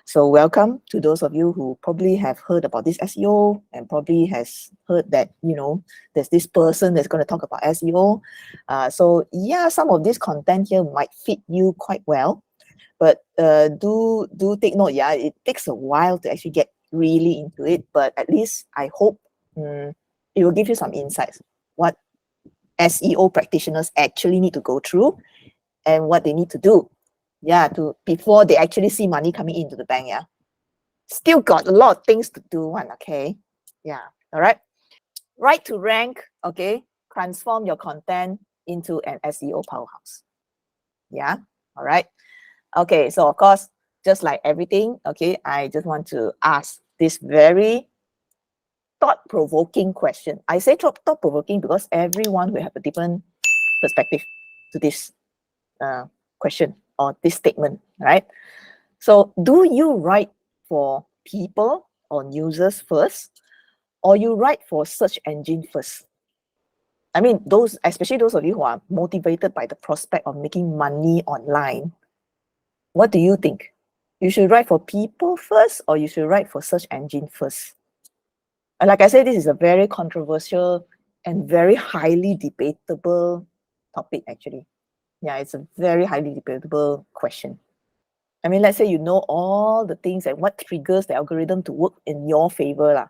So welcome to those of you who probably have heard about this SEO and probably has heard that, there's this person that's going to talk about SEO. So yeah, some of this content here might fit you quite well, but do take note, yeah, it takes a while to actually get really into it, but at least I hope it will give you some insights what SEO practitioners actually need to go through and what they need to do, before they actually see money coming into the bank. Still got a lot of things to do one, okay? All right. Right to rank, okay? Transform your content into an SEO powerhouse. All right. Okay, so of course, just like everything, okay, I just want to ask this very thought-provoking question. I say thought-provoking because everyone will have a different perspective to this question or this statement, right? So do you write for people or users first, or you write for search engine first? I mean, especially those of you who are motivated by the prospect of making money online, what do you think? You should write for people first, or you should write for search engine first? And like I said, this is a very controversial and very highly debatable topic, actually. It's a very highly debatable question. I mean, let's say you know all the things and what triggers the algorithm to work in your favor.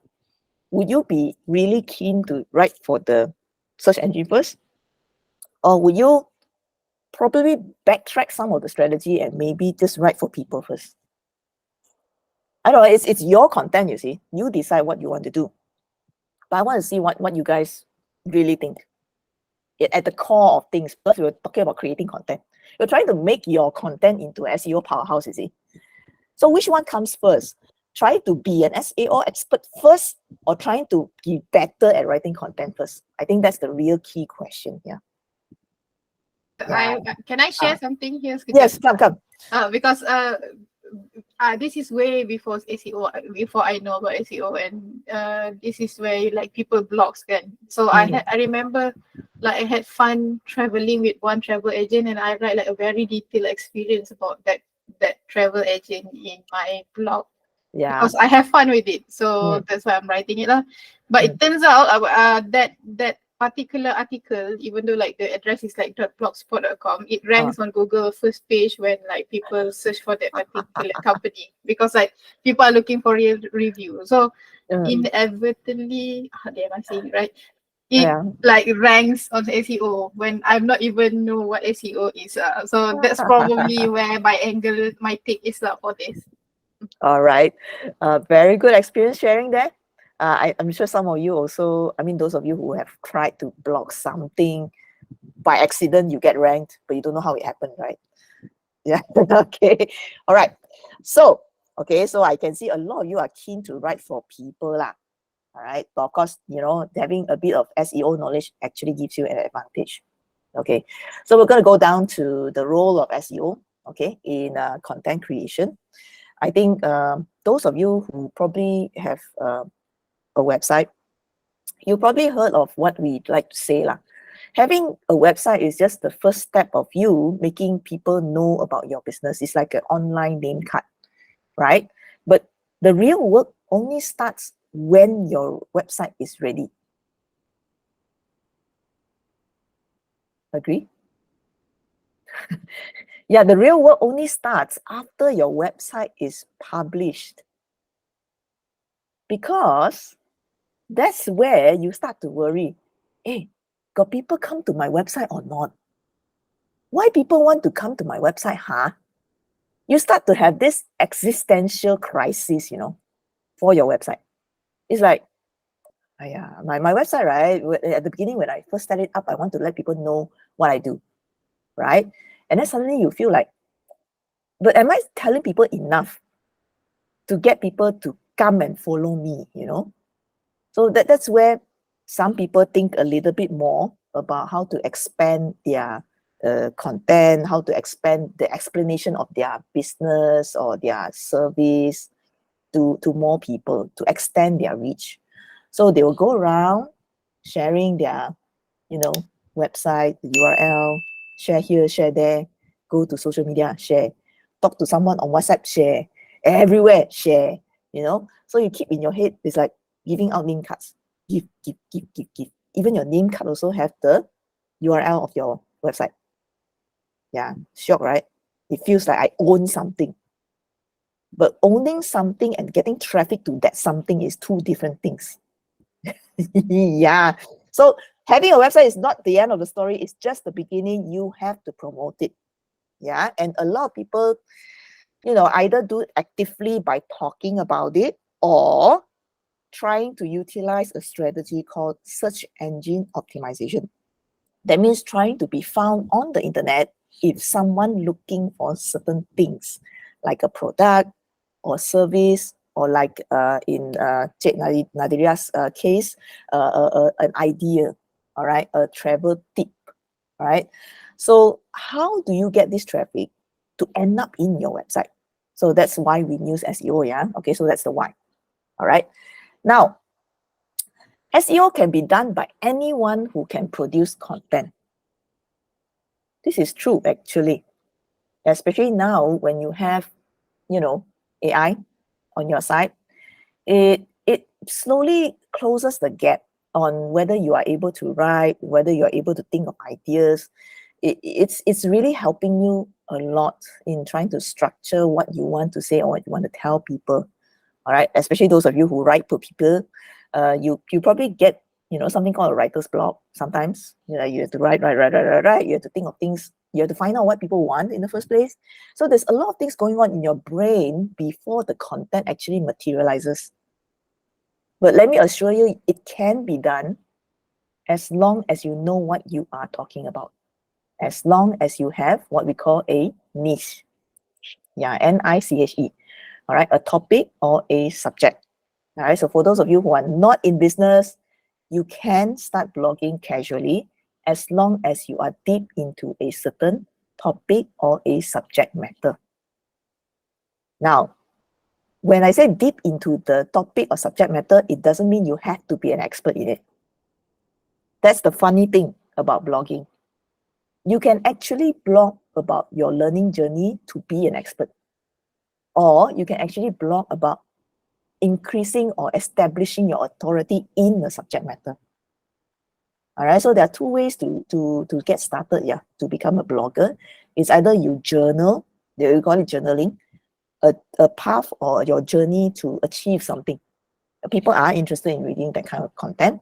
Would you be really keen to write for the search engine first? Or would you probably backtrack some of the strategy and maybe just write for people first? I don't know, it's your content, you see. You decide what you want to do. But I want to see what you guys really think. At the core of things, because we're talking about creating content. You're trying to make your content into an SEO powerhouse, you see. So which one comes first? Try to be an SEO expert first, or trying to be better at writing content first? I think that's the real key question. Can I share something here? Yes, come. Because this is way before SEO, before I know about SEO, and this is where like people blogs can. So I remember like I had fun traveling with one travel agent, and I write like a very detailed experience about that travel agent in my blog. Because I have fun with it, so that's why I'm writing it. But it turns out that particular article, even though like the address is like .blogspot.com, it ranks on Google first page when like people search for that particular company, because like people are looking for real review. So inadvertently, how dare I say it, right? It like ranks on SEO when I'm not even know what SEO is. So that's probably where my take is for this. All right. Very good experience sharing that. I'm sure some of you also, I mean, those of you who have tried to blog something by accident, you get ranked, but you don't know how it happened, right? Okay. All right. So I can see a lot of you are keen to write for people. All right. But of course, having a bit of SEO knowledge actually gives you an advantage. Okay. So we're going to go down to the role of SEO, okay, in content creation. I think those of you who probably have a website, you probably heard of what we like to say. Having a website is just the first step of you making people know about your business. It's like an online name card, right? But the real work only starts when your website is ready. Agree? The real work only starts after your website is published. Because that's where you start to worry. Hey, got people come to my website or not? Why people want to come to my website, huh? You start to have this existential crisis, for your website. It's like, my website, right? At the beginning, when I first set it up, I want to let people know what I do, right? And then suddenly you feel like, but am I telling people enough to get people to come and follow me, So that's where some people think a little bit more about how to expand their content, how to expand the explanation of their business or their service to more people, to extend their reach. So they will go around sharing their, website, the URL, share here, share there, go to social media, share, talk to someone on WhatsApp, share. everywhere, share, you know. So you keep in your head, it's like giving out name cards. Give, give, give, give, give. Even your name card also have the URL of your website. Yeah, shock, right? It feels like I own something. But owning something and getting traffic to that something is two different things. Yeah. So having a website is not the end of the story. It's just the beginning. You have to promote it. Yeah. And a lot of people, you know, either do it actively by talking about it or trying to utilize a strategy called search engine optimization. That means trying to be found on the internet if someone looking for certain things like a product or service, or like in Cik Nadiria's case, an idea, all right, a travel tip, all right. So how do you get this traffic to end up in your website? So that's why we use SEO, yeah? Okay, so that's the why, all right. Now, SEO can be done by anyone who can produce content. This is true, actually, especially now when you have, you know, AI on your side. It slowly closes the gap on whether you are able to write, whether you are able to think of ideas. It's really helping you a lot in trying to structure what you want to say or what you want to tell people. All right, especially those of you who write for people, you probably get, you know, something called a writer's block. Sometimes, you know, you have to write. You have to think of things. You have to find out what people want in the first place. So there's a lot of things going on in your brain before the content actually materializes. But let me assure you, it can be done as long as you know what you are talking about. As long as you have what we call a niche. Yeah, N-I-C-H-E. All right, a topic or a subject. All right, so for those of you who are not in business, you can start blogging casually as long as you are deep into a certain topic or a subject matter. Now, when I say deep into the topic or subject matter, it doesn't mean you have to be an expert in it. That's the funny thing about blogging. You can actually blog about your learning journey to be an expert. Or you can actually blog about increasing or establishing your authority in the subject matter. All right, so there are two ways to get started, yeah, to become a blogger. It's either you journal, you call it journaling, a path or your journey to achieve something. People are interested in reading that kind of content.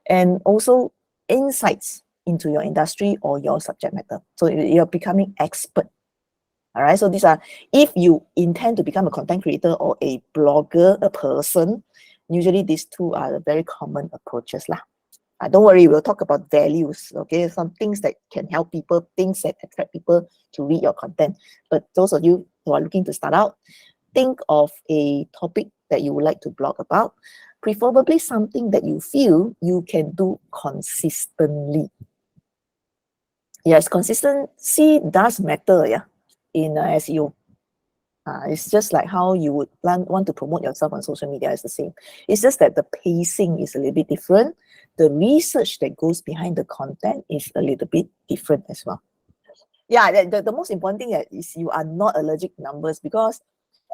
And also insights into your industry or your subject matter. So you're becoming expert. All right, so these are, if you intend to become a content creator or a blogger, a person, usually these two are the very common approaches lah. Don't worry, we'll talk about values, okay? Some things that can help people, things that attract people to read your content. But those of you who are looking to start out, think of a topic that you would like to blog about, preferably something that you feel you can do consistently. Yes, consistency does matter, yeah, in SEO. It's just like how you would want to promote yourself on social media is the same. It's just that the pacing is a little bit different. The research that goes behind the content is a little bit different as well. Yeah, the most important thing is you are not allergic to numbers, because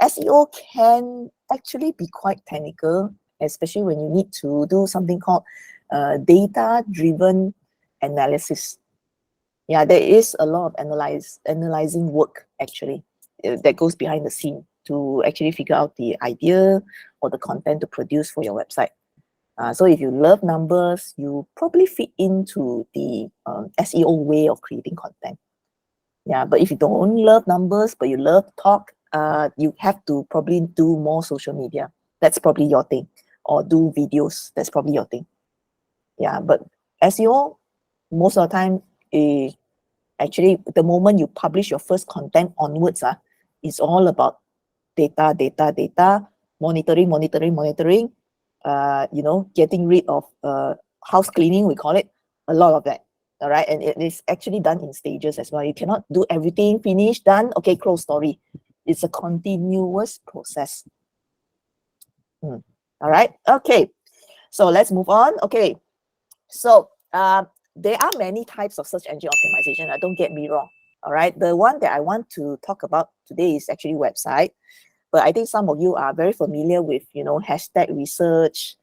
SEO can actually be quite technical, especially when you need to do something called data-driven analysis. Yeah, there is a lot of analyzing work actually that goes behind the scene to actually figure out the idea or the content to produce for your website. So if you love numbers, you probably fit into the SEO way of creating content. Yeah, but if you don't love numbers, but you love talk, you have to probably do more social media. That's probably your thing. Or do videos. That's probably your thing. Yeah, but SEO, most of the time, actually, the moment you publish your first content onwards, it's all about data, monitoring, you know, getting rid of house cleaning, we call it, a lot of that. All right, and it is actually done in stages as well. You cannot do everything, finish, done, okay, close story. It's a continuous process. All right, okay, so let's move on. Okay, so there are many types of search engine optimization. Don't get me wrong. All right, the one that I want to talk about today is actually website. but I think some of you are very familiar with, you know, hashtag research,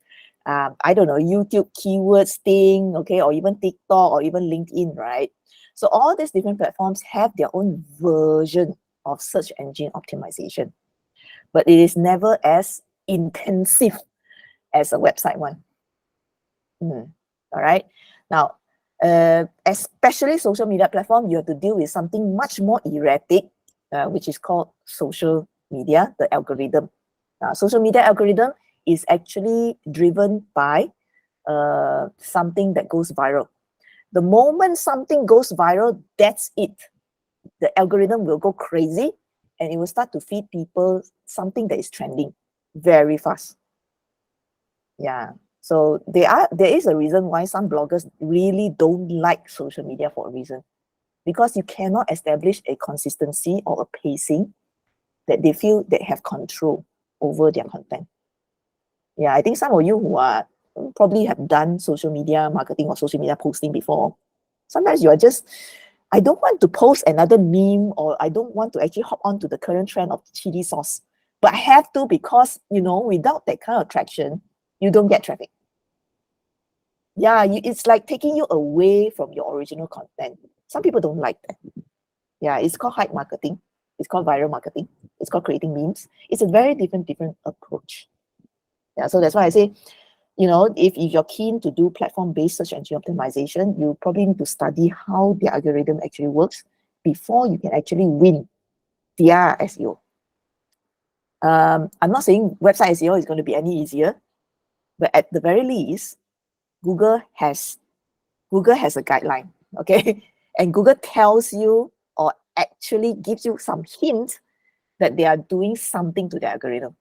I don't know, YouTube keywords thing, okay, or even TikTok or even LinkedIn, right? So all these different platforms have their own version of search engine optimization, but it is never as intensive as a website one. All right. Now, especially social media platform, you have to deal with something much more erratic, which is called social media, the algorithm. Social media algorithm is actually driven by something that goes viral. The moment something goes viral, that's it. The algorithm will go crazy and it will start to feed people something that is trending very fast. Yeah. So there is a reason why some bloggers really don't like social media for a reason. Because you cannot establish a consistency or a pacing that they feel they have control over their content. Yeah, I think some of you who are probably have done social media marketing or social media posting before. Sometimes you are just, I don't want to post another meme, or I don't want to actually hop on to the current trend of chili sauce. But I have to, because, you know, without that kind of traction, you don't get traffic. Yeah, it's like taking you away from your original content. Some people don't like that. Yeah, it's called hype marketing. It's called viral marketing. It's called creating memes. It's a very different approach. Yeah, so that's why I say, you know, if you're keen to do platform-based search engine optimization, you probably need to study how the algorithm actually works before you can actually win their SEO. I'm not saying website SEO is going to be any easier, but at the very least, Google has a guideline, okay? And Google tells you, or actually gives you some hint that they are doing something to the algorithm.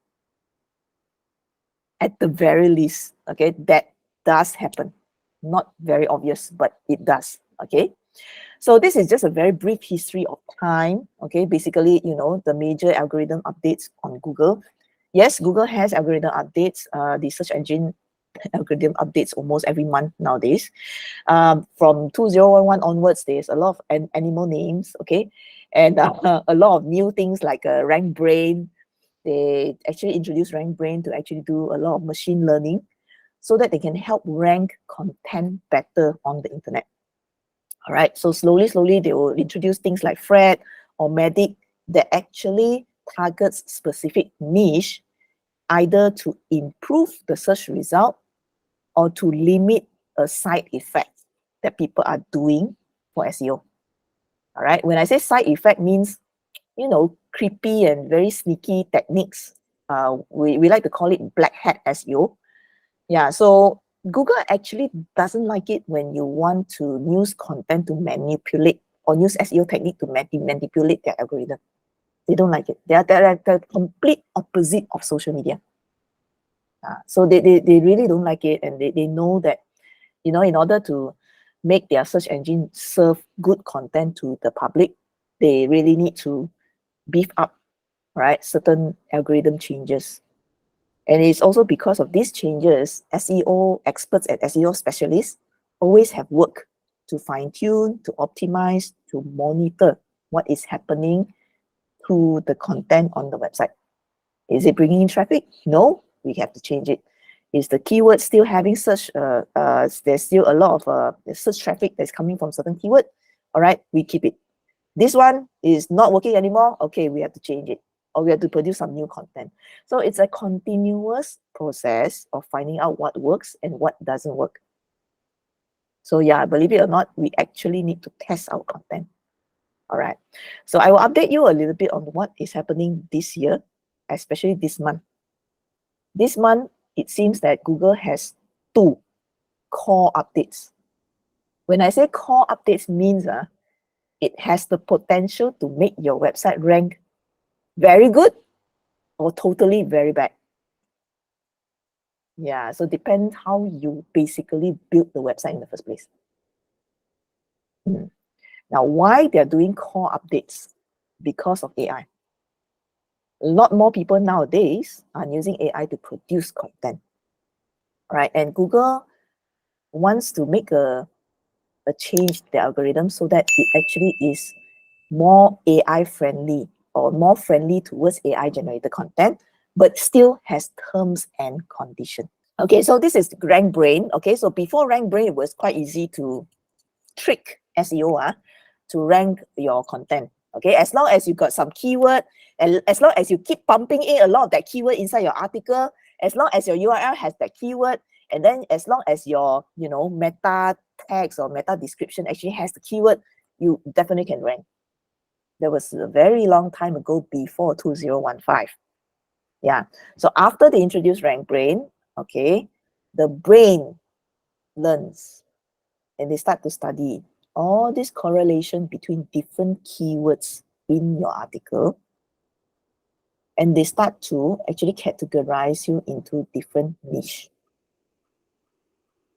At the very least, okay, that does happen. Not very obvious, but it does, okay? So this is just a very brief history of time, okay? Basically, you know, the major algorithm updates on Google. Yes, Google has algorithm updates. The search engine algorithm updates almost every month nowadays. From 2011 onwards, there's a lot of animal names, okay? And a lot of new things like RankBrain. They actually introduced RankBrain to actually do a lot of machine learning so that they can help rank content better on the internet. All right, so slowly, they will introduce things like Fred or Medic that actually targets specific niche, either to improve the search result or to limit a side effect that people are doing for SEO. All right, when I say side effect, means, you know, creepy and very sneaky techniques. We like to call it black hat SEO. Yeah, so Google actually doesn't like it when you want to use content to manipulate, or use SEO technique to manipulate their algorithm. They don't like it. They're the complete opposite of social media. So they really don't like it, and they know that, you know, in order to make their search engine serve good content to the public, they really need to beef up, right, certain algorithm changes. And it's also because of these changes, SEO experts and SEO specialists always have work to fine-tune, to optimize, to monitor what is happening to the content on the website. Is it bringing in traffic? No, we have to change it. Is the keyword still having search, there's still a lot of search traffic that's coming from certain keyword? All right, we keep it. This one is not working anymore. Okay, we have to change it, or we have to produce some new content. So it's a continuous process of finding out what works and what doesn't work. So yeah, believe it or not, we actually need to test our content. All right. So I will update you a little bit on what is happening this year, especially this month. This month, it seems that Google has 2 core updates. When I say core updates, means it has the potential to make your website rank very good or totally very bad. Yeah, so depends how you basically build the website in the first place. Now, why they're doing core updates? Because of AI. A lot more people nowadays are using AI to produce content, right? And Google wants to make a change the algorithm so that it actually is more AI friendly or more friendly towards AI generated content, but still has terms and conditions. Okay, so this is RankBrain. Okay, so before RankBrain, it was quite easy to trick SEO to rank your content. Okay, as long as you got some keyword, and as long as you keep pumping in a lot of that keyword inside your article, as long as your URL has that keyword, and then as long as your meta text or meta description actually has the keyword, you definitely can rank. That was a very long time ago, before 2015. Yeah. So after they introduced RankBrain, okay, the brain learns and they start to study all this correlation between different keywords in your article, and they start to actually categorize you into different niche.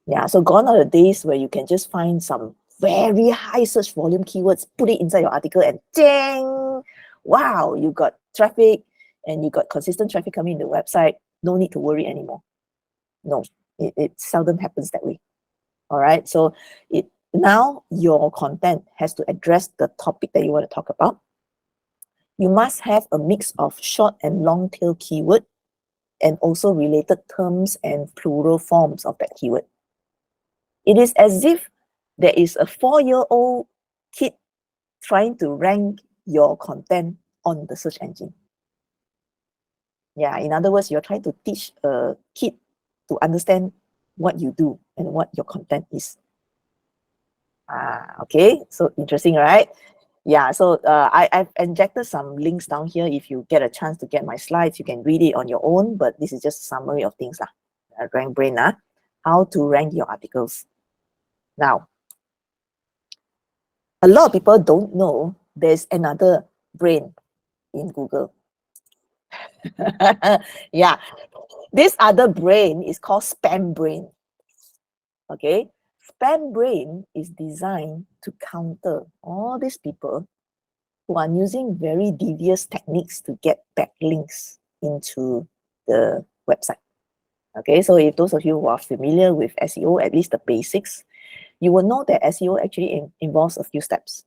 Yeah, so gone are the days where you can just find some very high search volume keywords, put it inside your article, and dang, wow, you got traffic and you got consistent traffic coming in the website. No need to worry anymore. No, it seldom happens that way. All right, so now your content has to address the topic that you want to talk about. You must have a mix of short and long tail keyword, and also related terms and plural forms of that keyword. It is as if there is a 4-year-old kid trying to rank your content on the search engine. Yeah, in other words, you're trying to teach a kid to understand what you do and what your content is. Okay, so interesting, right? Yeah, so I've injected some links down here. If you get a chance to get my slides, you can read it on your own, but this is just a summary of things. RankBrain, how to rank your articles. Now, a lot of people don't know there's another brain in Google. Yeah, this other brain is called SpamBrain. Okay, SpamBrain is designed to counter all these people who are using very devious techniques to get backlinks into the website. Okay, so if those of you who are familiar with SEO, at least the basics, you will know that SEO actually involves a few steps.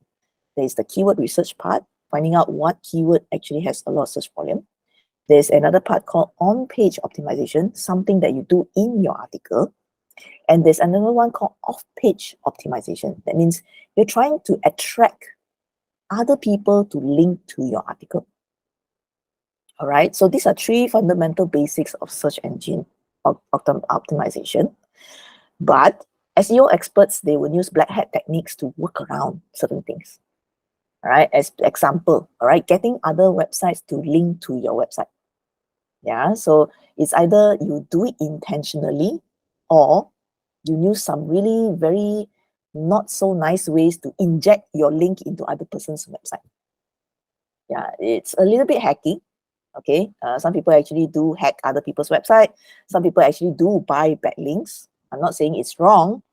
There's the keyword research part, finding out what keyword actually has a lot of search volume. There's another part called on-page optimization, something that you do in your article. And there's another one called off-page optimization. That means you're trying to attract other people to link to your article. All right, so these are 3 fundamental basics of search engine optimization. But SEO experts, they will use black hat techniques to work around certain things. All right, as example, all right, getting other websites to link to your website. Yeah, so it's either you do it intentionally, or you use some really very not so nice ways to inject your link into other person's website. Yeah, it's a little bit hacky. Okay, some people actually do hack other people's website. Some people actually do buy backlinks. I'm not saying it's wrong,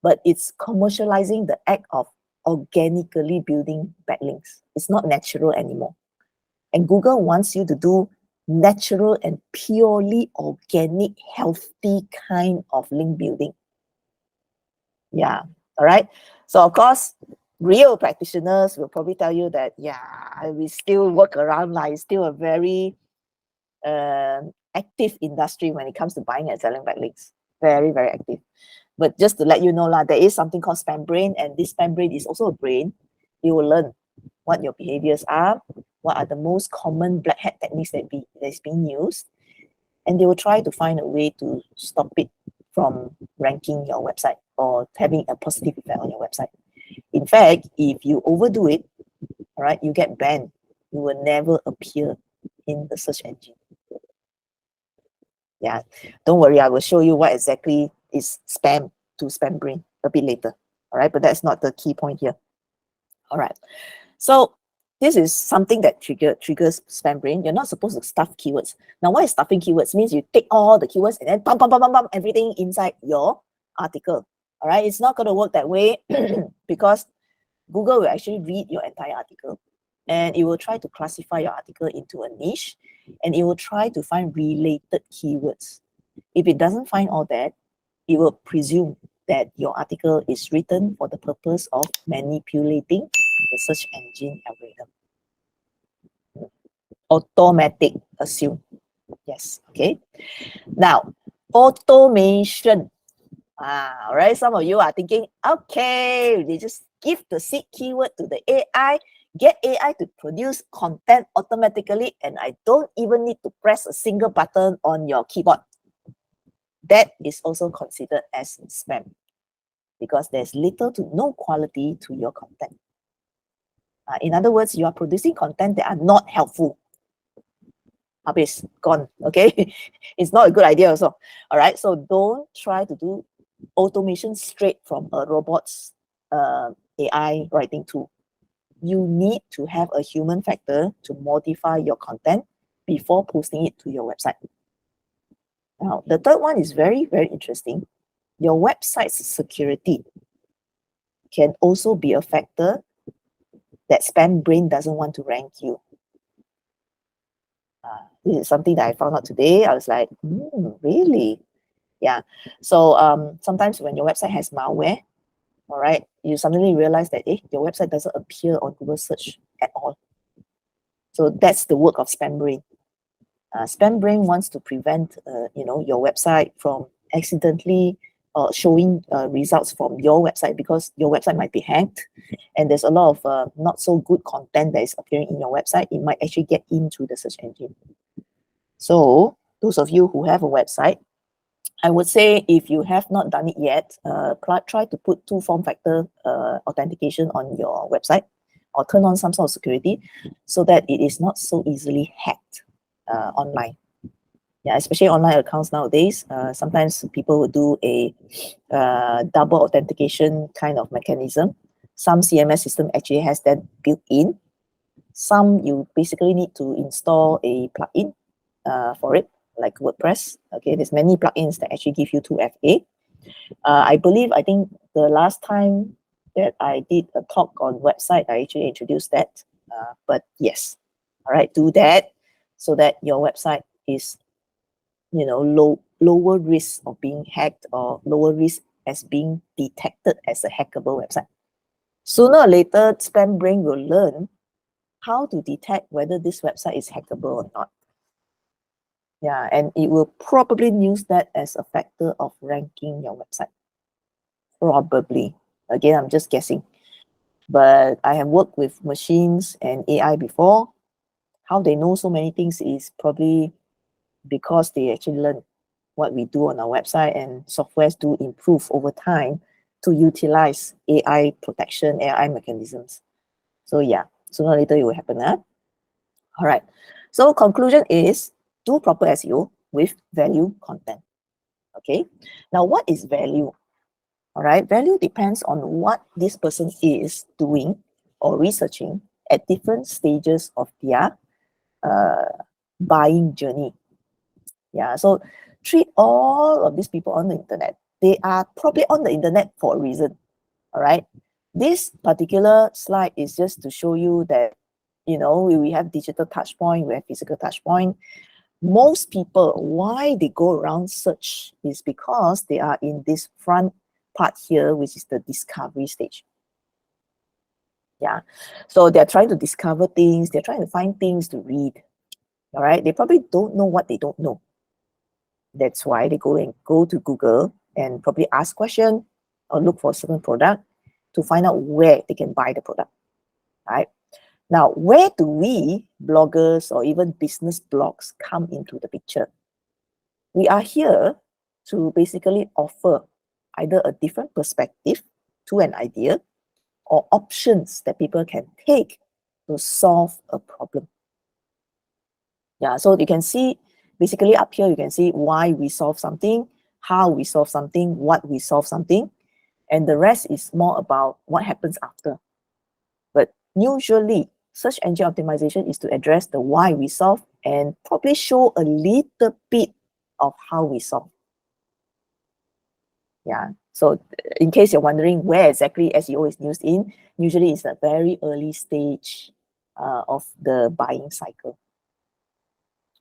but it's commercializing the act of organically building backlinks. It's not natural anymore. And Google wants you to do natural and purely organic, healthy kind of link building. Yeah, all right. So of course, real practitioners will probably tell you that, yeah, we still work around, like it's still a very active industry when it comes to buying and selling backlinks. Very, very active. But just to let you know, there is something called SpamBrain, and this SpamBrain is also a brain. You will learn what your behaviors are, what are the most common black hat techniques that's being used, and they will try to find a way to stop it from ranking your website or having a positive effect on your website. In fact, if you overdo it, all right, you get banned. You will never appear in the search engine. Yeah, don't worry, I will show you what exactly is spam to SpamBrain a bit later. All right, but that's not the key point here. All right, so this is something that triggers SpamBrain. You're not supposed to stuff keywords. Now, what is stuffing keywords? Means you take all the keywords and then pump everything inside your article. All right, it's not going to work that way because Google will actually read your entire article, and it will try to classify your article into a niche, and it will try to find related keywords. If it doesn't find all that, it will presume that your article is written for the purpose of manipulating the search engine algorithm. Automatic, assume. Yes, okay. Now, automation. All right, some of you are thinking, okay, they just give the seed keyword to the AI, get AI to produce content automatically, and I don't even need to press a single button on your keyboard. That is also considered as spam because there's little to no quality to your content. In other words, you are producing content that are not helpful. Habis, gone, okay? It's not a good idea also. All right, so don't try to do automation straight from a robot's AI writing tool. You need to have a human factor to modify your content before posting it to your website. Now, the third one is very, very interesting. Your website's security can also be a factor that SpamBrain doesn't want to rank you. This is something that I found out today. I was like, really? Yeah. So sometimes when your website has malware, all right, you suddenly realize that your website doesn't appear on Google search at all. So that's the work of SpamBrain. SpamBrain wants to prevent your website from accidentally showing results from your website, because your website might be hacked and there's a lot of not so good content that is appearing in your website. It might actually get into the search engine. So those of you who have a website, I would say if you have not done it yet, try to put two-form factor authentication on your website, or turn on some sort of security so that it is not so easily hacked online. Yeah, especially online accounts nowadays. Sometimes people will do a double authentication kind of mechanism. Some CMS system actually has that built in. Some you basically need to install a plugin for it, like WordPress. Okay, there's many plugins that actually give you 2FA. I think the last time that I did a talk on website, I actually introduced that. But yes, all right, do that so that your website is, lower risk of being hacked, or lower risk as being detected as a hackable website. Sooner or later, SpamBrain will learn how to detect whether this website is hackable or not. Yeah, and it will probably use that as a factor of ranking your website. Probably. Again, I'm just guessing. But I have worked with machines and AI before. How they know so many things is probably because they actually learn what we do on our website, and softwares do improve over time to utilize AI protection, AI mechanisms. So yeah, sooner or later it will happen. All right. So conclusion is, do proper SEO with value content. Okay. Now, what is value? All right. Value depends on what this person is doing or researching at different stages of their buying journey. Yeah. So treat all of these people on the internet. They are probably on the internet for a reason. All right. This particular slide is just to show you that, we have digital touch point, we have physical touch point. Most people, why they go around search is because they are in this front part here, which is the discovery stage. Yeah. So they're trying to discover things, they're trying to find things to read. All right. They probably don't know what they don't know. That's why they go to Google and probably ask question or look for a certain product to find out where they can buy the product. Right? Now, where do we bloggers or even business blogs come into the picture? We are here to basically offer either a different perspective to an idea, or options that people can take to solve a problem. Yeah, so you can see basically up here, you can see why we solve something, how we solve something, what we solve something, and the rest is more about what happens after. But usually, search engine optimization is to address the why we solve and probably show a little bit of how we solve. Yeah, so in case you're wondering where exactly SEO is used in, usually it's a very early stage of the buying cycle.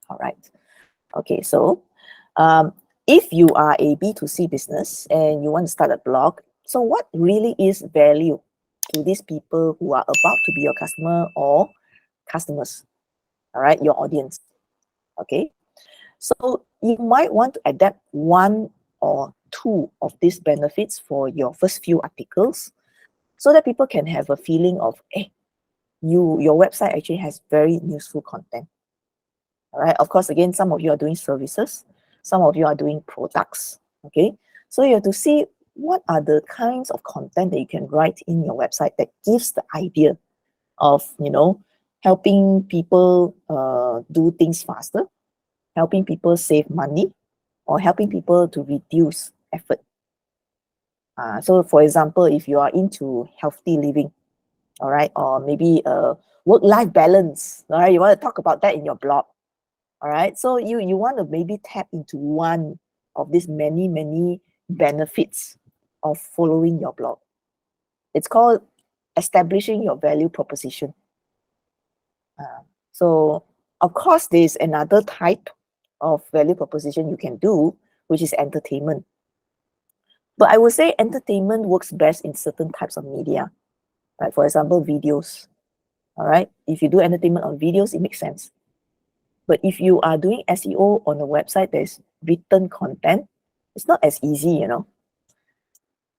All right. Okay, so if you are a B2C business and you want to start a blog, so what really is value to these people who are about to be your customer or customers? all right, your audience. Okay, so you might want to adapt one or two of these benefits for your first few articles so that people can have a feeling of, hey, your website actually has very useful content. All right, of course, again, some of you are doing services, some of you are doing products. Okay, so you have to see what are the kinds of content that you can write in your website that gives the idea of, helping people do things faster, helping people save money, or helping people to reduce effort. So for example, if you are into healthy living, all right, or maybe work-life balance, all right, you want to talk about that in your blog, all right, so you want to maybe tap into one of these many benefits of following your blog. It's called establishing your value proposition. So of course there's another type of value proposition you can do, which is entertainment. But I would say entertainment works best in certain types of media, like for example, videos. All right, if you do entertainment on videos, it makes sense. But if you are doing SEO on a website that's written content, it's not as easy,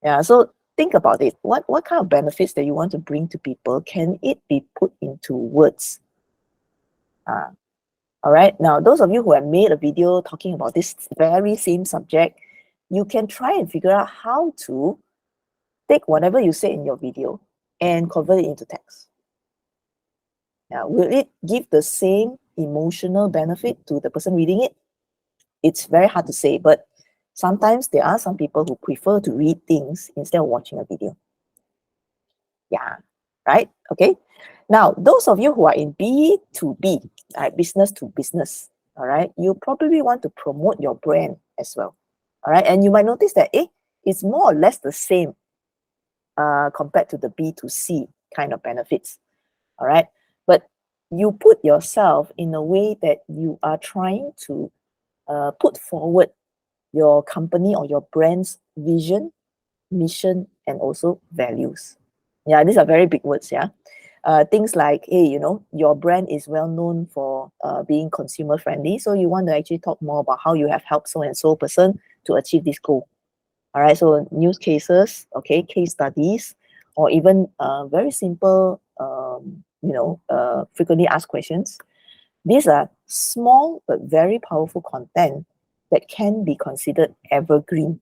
Yeah, so think about it. What kind of benefits that you want to bring to people, can it be put into words? All right, now those of you who have made a video talking about this very same subject, you can try and figure out how to take whatever you say in your video and convert it into text. Now, will it give the same emotional benefit to the person reading it? It's very hard to say, but sometimes there are some people who prefer to read things instead of watching a video. Yeah, right? Okay. Now, those of you who are in B2B, business to business, all right, you probably want to promote your brand as well. All right, and you might notice that it's more or less the same compared to the B2C kind of benefits. All right, but you put yourself in a way that you are trying to put forward your company or your brand's vision, mission, and also values. Yeah, these are very big words. Yeah, things like, hey, your brand is well known for being consumer friendly, so you want to actually talk more about how you have helped so and so person to achieve this goal. All right, so news cases, okay, case studies, or even very simple, frequently asked questions. These are small but very powerful content that can be considered evergreen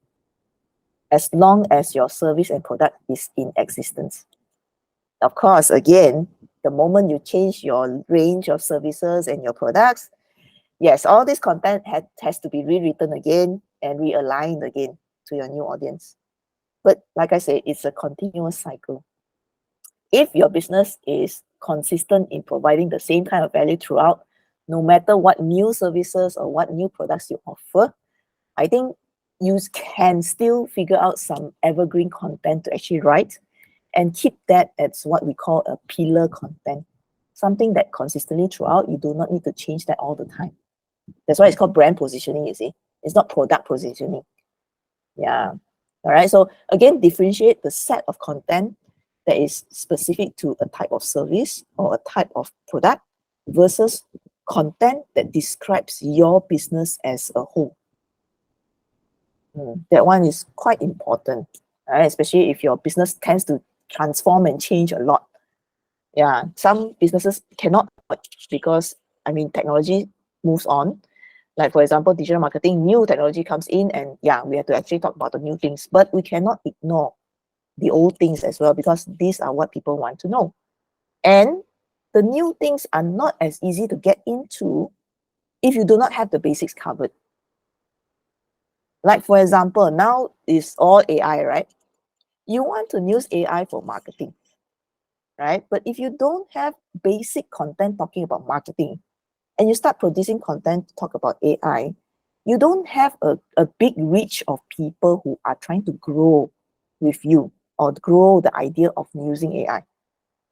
as long as your service and product is in existence. Of course, again, the moment you change your range of services and your products, yes, all this content has to be rewritten again and realigned again to your new audience. But like I said, it's a continuous cycle. If your business is consistent in providing the same kind of value throughout, no matter what new services or what new products you offer, I think you can still figure out some evergreen content to actually write and keep that as what we call a pillar content. Something that consistently throughout, you do not need to change that all the time. That's why it's called brand positioning, you see. It's not product positioning. Yeah. All right. So again, differentiate the set of content that is specific to a type of service or a type of product versus content that describes your business as a whole. That one is quite important, right? Especially if your business tends to transform and change a lot. Yeah, some businesses cannot because, technology moves on. Like for example, digital marketing, new technology comes in and yeah, we have to actually talk about the new things, but we cannot ignore the old things as well because these are what people want to know. And the new things are not as easy to get into if you do not have the basics covered. Like for example, now it's all AI, right? You want to use AI for marketing, right? But if you don't have basic content talking about marketing and you start producing content to talk about AI, you don't have a big reach of people who are trying to grow with you or grow the idea of using AI.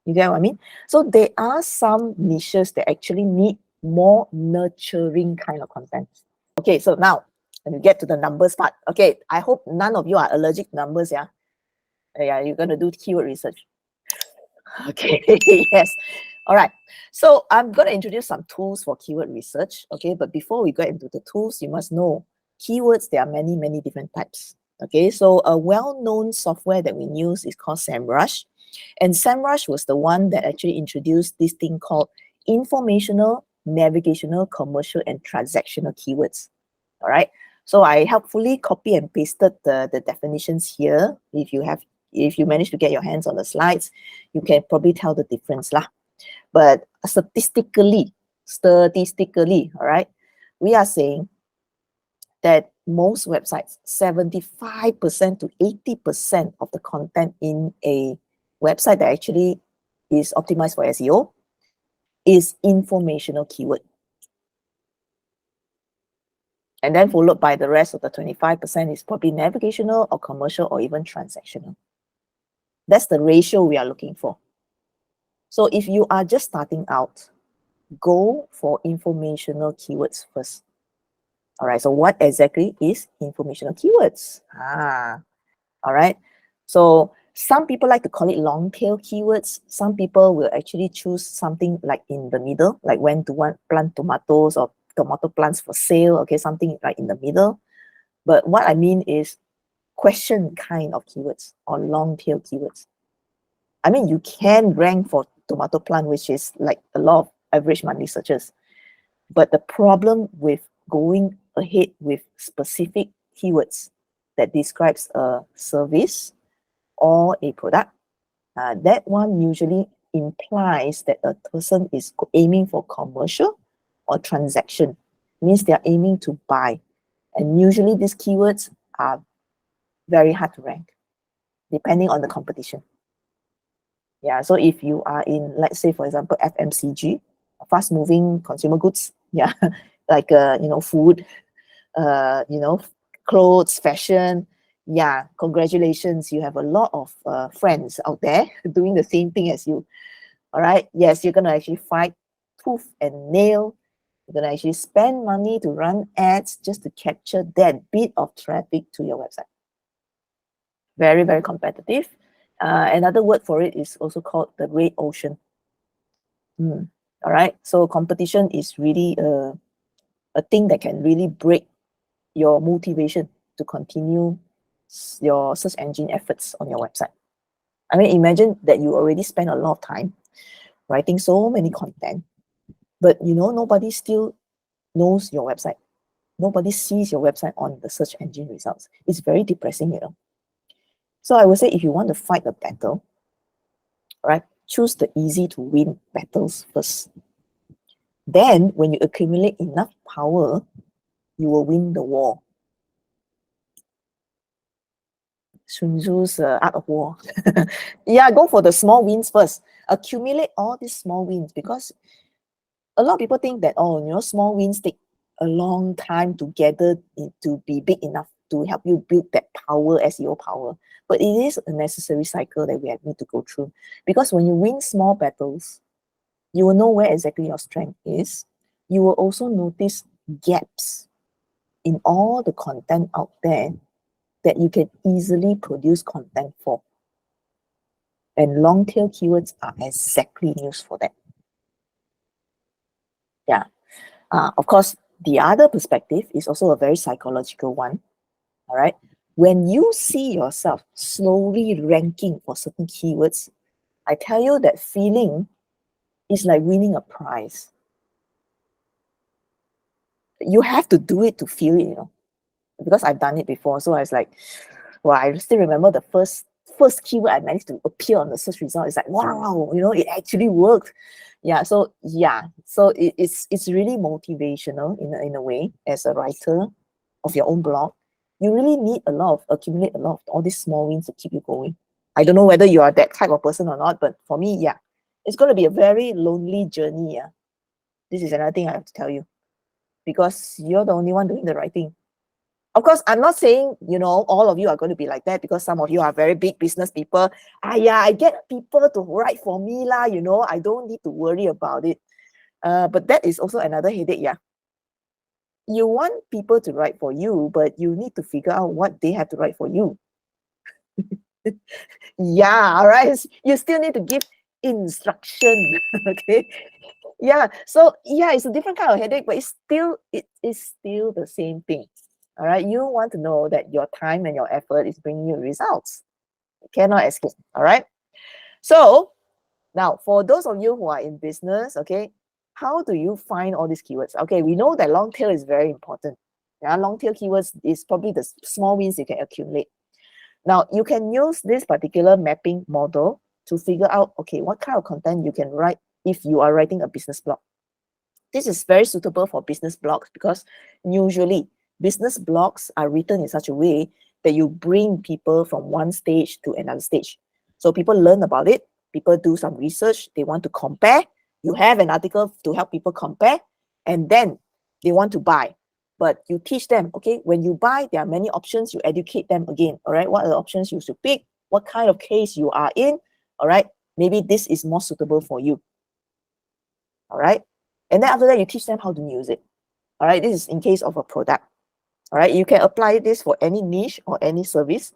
You get what I mean? So there are some niches that actually need more nurturing kind of content. Okay, so now when we get to the numbers part, okay, I hope none of you are allergic to numbers, yeah? Yeah, you're going to do keyword research. Okay, yes. All right. So I'm going to introduce some tools for keyword research, okay? But before we get into the tools, you must know keywords, there are many, many different types, okay? So a well-known software that we use is called SEMrush. And SEMrush was the one that actually introduced this thing called informational, navigational, commercial, and transactional keywords, all right? So I helpfully copy and pasted the definitions here. If you manage to get your hands on the slides, you can probably tell the difference lah. But statistically, all right, we are saying that most websites, 75% to 80% of the content in a website that actually is optimized for SEO is informational keyword. And then followed by the rest of the 25% is probably navigational or commercial or even transactional. That's the ratio we are looking for. So if you are just starting out, go for informational keywords first. All right, so what exactly is informational keywords? All right. So some people like to call it long tail keywords. Some people will actually choose something like in the middle, like when to plant tomatoes or tomato plants for sale, okay, something like in the middle. But what I mean is question kind of keywords or long tail keywords. I mean, you can rank for tomato plant, which is like a lot of average monthly searches. But the problem with going ahead with specific keywords that describes a service or a product, that one usually implies that a person is aiming for commercial or transaction. Means they are aiming to buy. And usually these keywords are very hard to rank, depending on the competition. Yeah, so if you are in, let's say, for example, FMCG, fast-moving consumer goods, yeah, like, food, clothes, fashion, yeah, congratulations, you have a lot of friends out there doing the same thing as you, all right? Yes, you're going to actually fight tooth and nail. You're going to actually spend money to run ads just to capture that bit of traffic to your website. Very, very competitive. Another word for it is also called the red ocean. All right, so competition is really a thing that can really break your motivation to continue your search engine efforts on your website. I mean, imagine that you already spend a lot of time writing so many content, but nobody still knows your website. Nobody sees your website on the search engine results. It's very depressing, So I would say if you want to fight a battle, right, choose the easy to win battles first. Then when you accumulate enough power, you will win the war. Sun Tzu's Art of War. Yeah, go for the small wins first. Accumulate all these small wins, because a lot of people think that, small wins take a long time to gather to be big enough to help you build that power, SEO power. But it is a necessary cycle that we need to go through. Because when you win small battles, you will know where exactly your strength is. You will also notice gaps in all the content out there that you can easily produce content for. And long tail keywords are exactly used for that. Yeah. Of course, the other perspective is also a very psychological one. All right. When you see yourself slowly ranking for certain keywords, I tell you that feeling is like winning a prize. You have to do it to feel it, because I've done it before. So I was like, well, I still remember the first keyword I managed to appear on the search result. It's like, wow, it actually worked. Yeah, so it's really motivational in a way. As a writer of your own blog, you really need accumulate a lot of all these small wins to keep you going. I don't know whether you are that type of person or not, but for me, yeah, it's going to be a very lonely journey. Yeah, this is another thing I have to tell you, because you're the only one doing the writing. Of course, I'm not saying, all of you are going to be like that, because some of you are very big business people. Yeah, I get people to write for me lah, I don't need to worry about it. But that is also another headache, yeah. You want people to write for you, but you need to figure out what they have to write for you. Yeah, all right. You still need to give instruction, okay? Yeah, so yeah, it's a different kind of headache, but it is still the same thing. All right, you want to know that your time and your effort is bringing you results. You cannot escape. All right. So now, for those of you who are in business, okay, how do you find all these keywords? Okay, we know that long tail is very important. Yeah, long tail keywords is probably the small wins you can accumulate. Now, you can use this particular mapping model to figure out, okay, what kind of content you can write if you are writing a business blog. This is very suitable for business blogs because usually business blogs are written in such a way that you bring people from one stage to another stage. So people learn about it, people do some research, they want to compare. You have an article to help people compare, and then they want to buy. But you teach them, okay, when you buy, there are many options, you educate them again, all right? What are the options you should pick? What kind of case you are in, all right? Maybe this is more suitable for you, all right? And then after that, you teach them how to use it. All right, this is in case of a product. All right, you can apply this for any niche or any service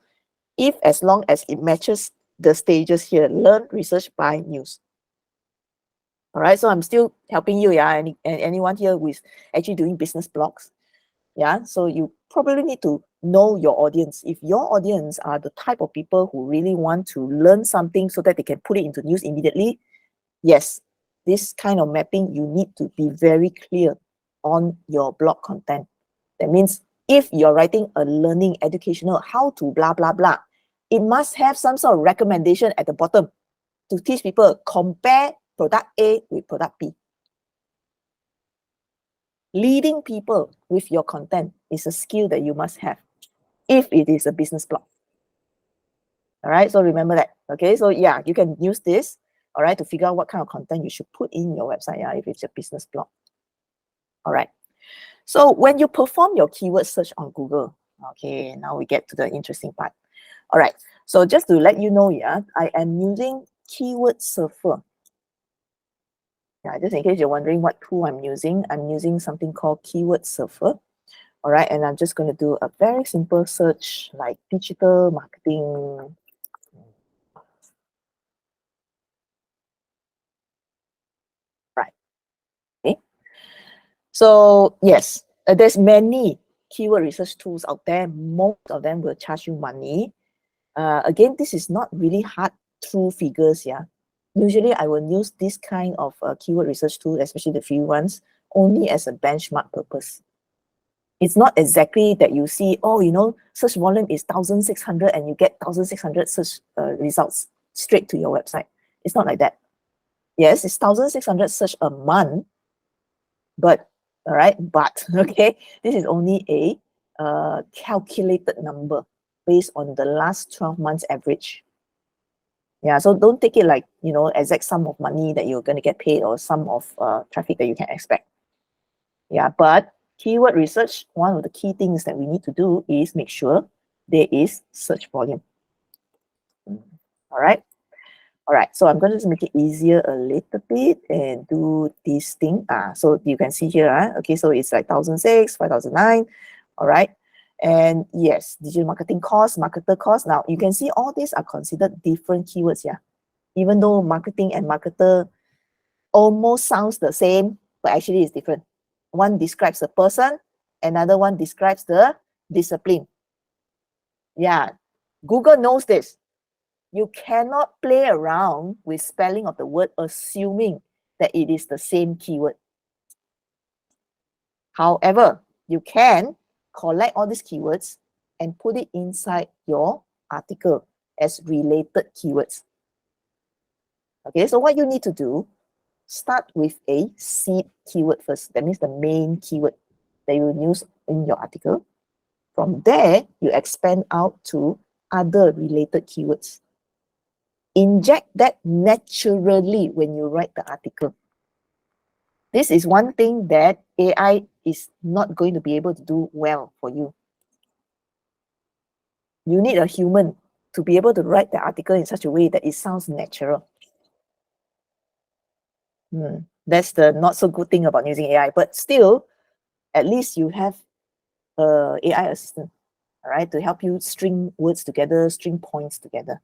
if as long as it matches the stages here: learn, research, buy, news. All right, so I'm still helping you, yeah, and anyone here who is actually doing business blogs. Yeah, so you probably need to know your audience. If your audience are the type of people who really want to learn something so that they can put it into news immediately, yes, this kind of mapping, you need to be very clear on your blog content. That means if you're writing a learning, educational, how to blah, blah, blah, it must have some sort of recommendation at the bottom to teach people compare product A with product B. Leading people with your content is a skill that you must have if it is a business blog. All right, so remember that. Okay, so yeah, you can use this, all right, to figure out what kind of content you should put in your website, yeah, if it's a business blog. All right, so when you perform your keyword search on Google, okay, now we get to the interesting part. All right, so just to let you know, yeah, I am using Keyword Surfer. Yeah, just in case you're wondering what tool I'm using something called Keyword Surfer. All right, and I'm just going to do a very simple search like digital marketing. Right. Okay. So yes, there's many keyword research tools out there. Most of them will charge you money. Again, this is not really hard through figures, yeah. Usually I will use this kind of keyword research tool, especially the free ones, only as a benchmark purpose. It's not exactly that you see, oh, you know, search volume is 1,600 and you get 1,600 search results straight to your website. It's not like that. Yes, it's 1,600 search a month, but, all right, but, okay, this is only a calculated number based on the last 12 months average. Yeah, so don't take it like, you know, exact sum of money that you're going to get paid or sum of traffic that you can expect. Yeah, but keyword research, one of the key things that we need to do is make sure there is search volume. All right. All right, so I'm going to just make it easier a little bit and do this thing. So you can see here, okay, so it's like 1,006, 5,009, all right. And yes, digital marketing cost, marketer cost. Now you can see all these are considered different keywords, yeah. Even though marketing and marketer almost sounds the same, but actually it's different. One describes a person, another one describes the discipline. Yeah, Google knows this. You cannot play around with spelling of the word assuming that it is the same keyword. However, you can collect all these keywords and put it inside your article as related keywords. Okay, so what you need to do, start with a seed keyword first. That means the main keyword that you will use in your article. From there, you expand out to other related keywords. Inject that naturally when you write the article. This is one thing that AI is not going to be able to do well for you. You need a human to be able to write the article in such a way that it sounds natural. That's the not so good thing about using AI, but still, at least you have a AI assistant, all right, to help you string words together, string points together.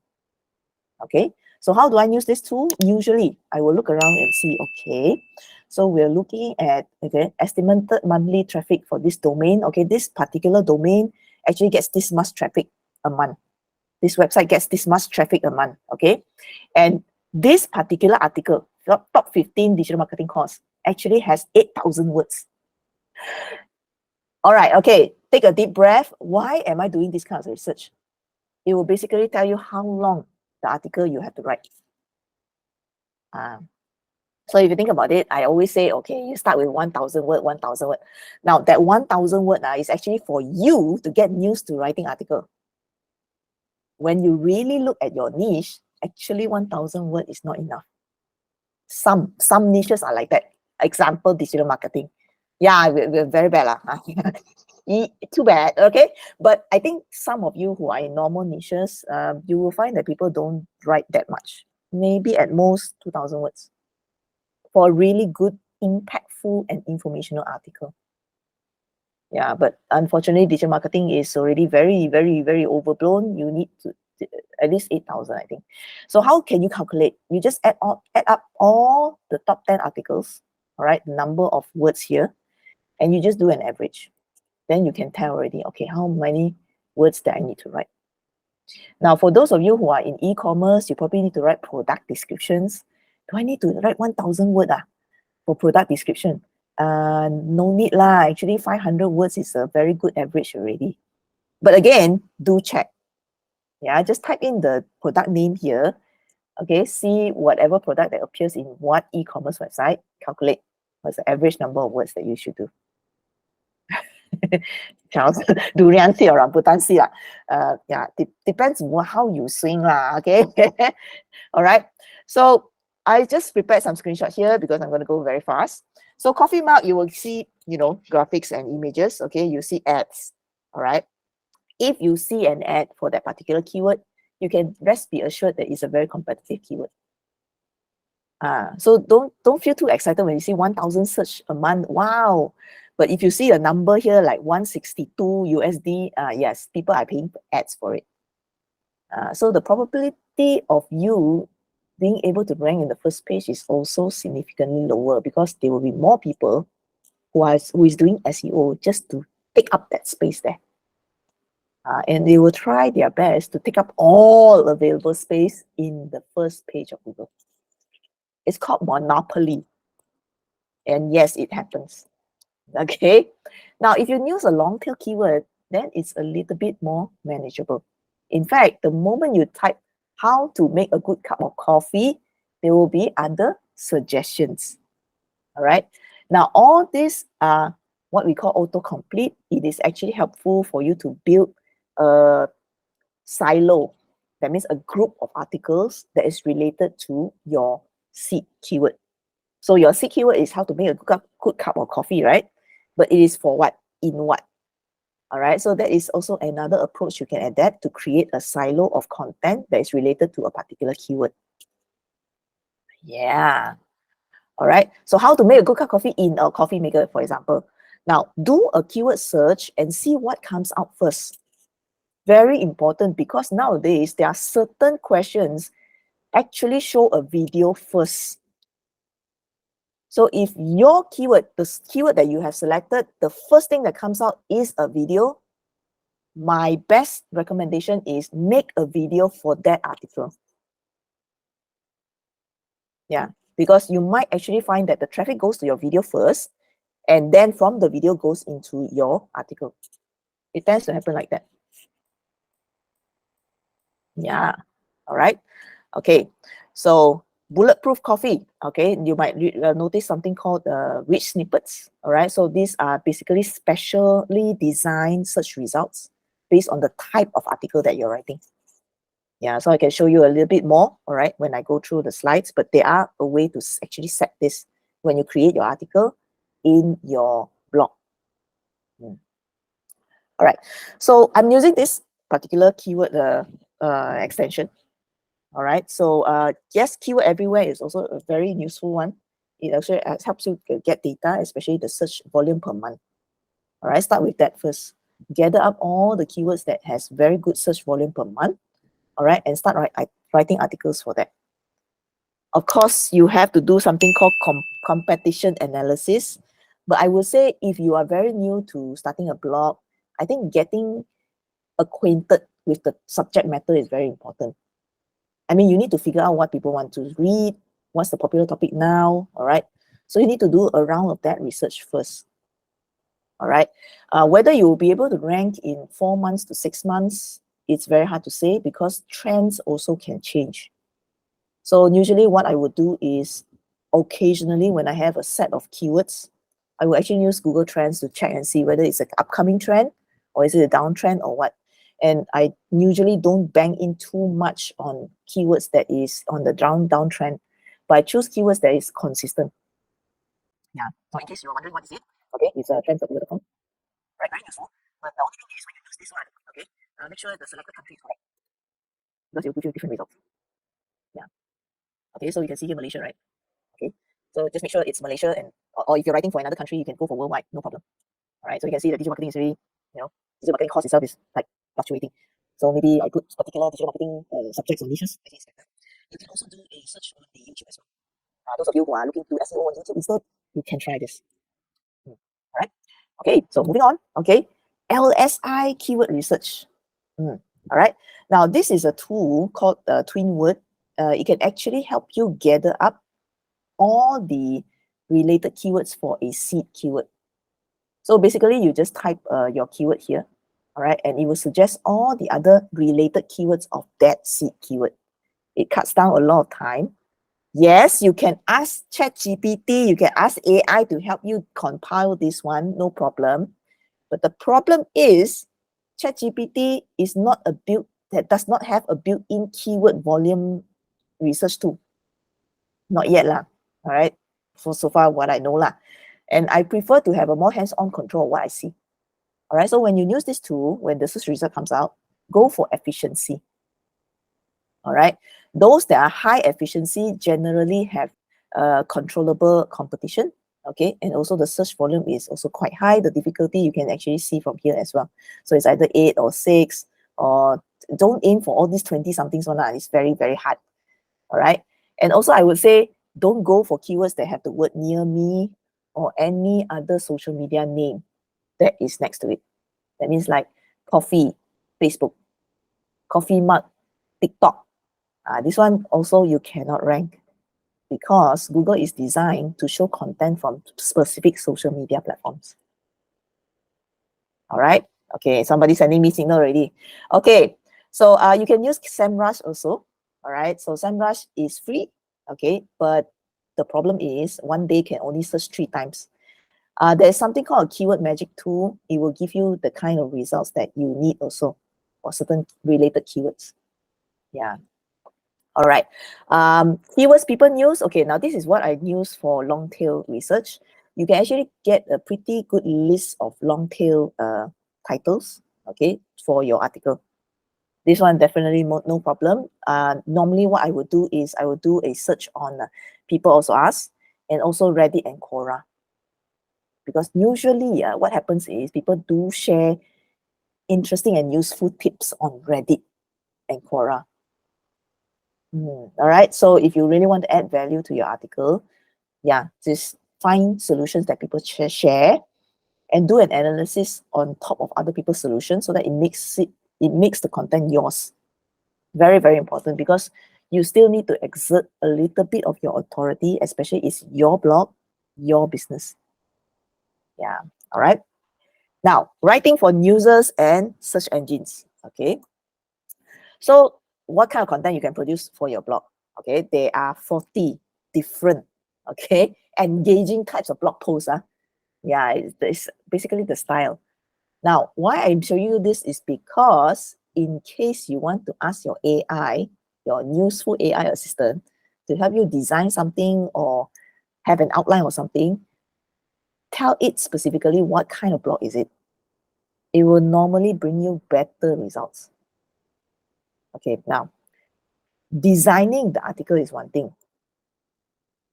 Okay, So how do I use this tool? Usually, I will look around and see, okay, so we're looking at, okay, estimated monthly traffic for this domain. Okay, this particular domain actually gets this much traffic a month. This website gets this much traffic a month, okay? And this particular article, top 15 digital marketing course, actually has 8,000 words. All right, okay, take a deep breath. Why am I doing this kind of research? It will basically tell you how long the article you have to write. So if you think about it, I always say, okay, you start with 1,000 word, 1,000 word. Now that 1,000 word is actually for you to get used to writing article. When you really look at your niche, actually 1,000 word is not enough. Some niches are like that. Example, digital marketing. Yeah, we're very bad. Too bad, okay? But I think some of you who are in normal niches, you will find that people don't write that much. Maybe at most 2,000 words for a really good, impactful, and informational article. Yeah, but unfortunately, digital marketing is already very, very, very overblown. You need to at least 8,000, I think. So how can you calculate? You just add up all the top 10 articles, all right, the number of words here, and you just do an average. Then you can tell already, okay, how many words that I need to write. Now, for those of you who are in e-commerce, you probably need to write product descriptions. Do I need to write 1,000 words for product description? No need lah. Actually, 500 words is a very good average already. But again, do check. Yeah, just type in the product name here. Okay, see whatever product that appears in what e-commerce website, calculate what's the average number of words that you should do. Durian seed or rambutan seed lah. Yeah, depends on how you swing lah. Okay, all right. So I just prepared some screenshots here because I'm going to go very fast. So coffee mug, you will see, you know, graphics and images. Okay, you see ads. All right. If you see an ad for that particular keyword, you can rest be assured that it's a very competitive keyword. So don't feel too excited when you see 1,000 search a month. Wow. But if you see a number here like 162 USD, yes, people are paying ads for it. So the probability of you being able to rank in the first page is also significantly lower because there will be more people who is doing SEO just to take up that space there. And they will try their best to take up all available space in the first page of Google. It's called monopoly. And yes, it happens. Okay. Now, if you use a long tail keyword, then it's a little bit more manageable. In fact, the moment you type how to make a good cup of coffee, there will be other suggestions. All right. Now, all these are what we call autocomplete. It is actually helpful for you to build a silo. That means a group of articles that is related to your seed keyword. So your seed keyword is how to make a good cup of coffee, right? But it is for what? In what? All right. So that is also another approach you can adapt to create a silo of content that is related to a particular keyword. Yeah. All right. So how to make a good cup of coffee in a coffee maker, for example. Now, do a keyword search and see what comes out first. Very important because nowadays there are certain questions actually show a video first. So if your keyword, the keyword that you have selected, the first thing that comes out is a video, my best recommendation is make a video for that article. Yeah, because you might actually find that the traffic goes to your video first, and then from the video goes into your article. It tends to happen like that. Yeah, all right. Okay, so bulletproof coffee. Okay, you might notice something called rich snippets. All right, so these are basically specially designed search results based on the type of article that you're writing. Yeah, so I can show you a little bit more, all right, when I go through the slides, but there are a way to actually set this when you create your article in your blog. All right, so I'm using this particular keyword extension. All right, so yes, keyword everywhere is also a very useful one. It actually helps you get data, especially the search volume per month. All right, start with that first. Gather up all the keywords that has very good search volume per month. All right, and start writing articles for that. Of course, you have to do something called competition analysis. But I would say if you are very new to starting a blog, I think getting acquainted with the subject matter is very important. I mean, you need to figure out what people want to read, what's the popular topic now, all right? So you need to do a round of that research first, all right? Whether you will be able to rank in 4 months to 6 months, it's very hard to say because trends also can change. So usually what I would do is occasionally when I have a set of keywords, I will actually use Google Trends to check and see whether it's an upcoming trend or is it a downtrend or what. And I usually don't bang in too much on keywords that is on the downtrend, but I choose keywords that is consistent. Yeah. So in case you're wondering what is it, okay, it's a trends.google.com. Right, very useful. But the only thing is when you use this one, okay, make sure the selected country is correct because it will give you different results. Yeah. Okay, so you can see here Malaysia, right? Okay, so just make sure it's Malaysia and or if you're writing for another country, you can go for worldwide, no problem. All right, so you can see that digital marketing is really, digital marketing cost itself is like fluctuating. So maybe I put particular digital marketing subjects or niches. I think it's better. You can also do a search on the YouTube as well. Those of you who are looking to SEO on YouTube instead, you can try this. All right. Okay, so moving on. Okay, LSI keyword research. All right. Now this is a tool called TwinWord. It can actually help you gather up all the related keywords for a seed keyword. So basically, you just type your keyword here, all right, and it will suggest all the other related keywords of that seed keyword. It cuts down a lot of time. Yes, you can ask ChatGPT, you can ask AI to help you compile this one, no problem. But the problem is ChatGPT is not a built that does not have a built-in keyword volume research tool. Not yet lah. All right. For so far what I know lah. And I prefer to have a more hands-on control of what I see. All right. So when you use this tool, when the search result comes out, go for efficiency. All right. Those that are high efficiency generally have controllable competition. Okay. And also the search volume is also quite high. The difficulty you can actually see from here as well. So it's either 8 or 6, or don't aim for all these 20 somethings one. It's very, very hard. All right. And also I would say, don't go for keywords that have the word near me or any other social media name that is next to it. That means like coffee, Facebook, coffee mug, TikTok. This one also you cannot rank because Google is designed to show content from specific social media platforms. All right. Okay, somebody sending me signal already. Okay, so you can use SEMrush also. All right, so SEMrush is free. Okay, but the problem is one day can only search 3 times. There's something called a keyword magic tool. It will give you the kind of results that you need also for certain related keywords. Yeah. All right. Keywords people news. Okay, now this is what I use for long tail research. You can actually get a pretty good list of long tail titles, okay, for your article. This one definitely no problem. Normally what I would do is I would do a search on people also ask, and also Reddit and Quora. Because usually what happens is people do share interesting and useful tips on Reddit and Quora. All right, so if you really want to add value to your article, yeah, just find solutions that people share and do an analysis on top of other people's solutions so that it makes the content yours. Very, very important because you still need to exert a little bit of your authority, especially it's your blog, your business. Yeah, all right. Now, writing for users and search engines, okay? So what kind of content you can produce for your blog? Okay, there are 40 different, okay, engaging types of blog posts. Yeah, it's basically the style. Now, why I'm showing you this is because in case you want to ask your AI, your useful AI assistant, to help you design something or have an outline or something, tell it specifically what kind of blog is it. It will normally bring you better results. Okay, now, designing the article is one thing.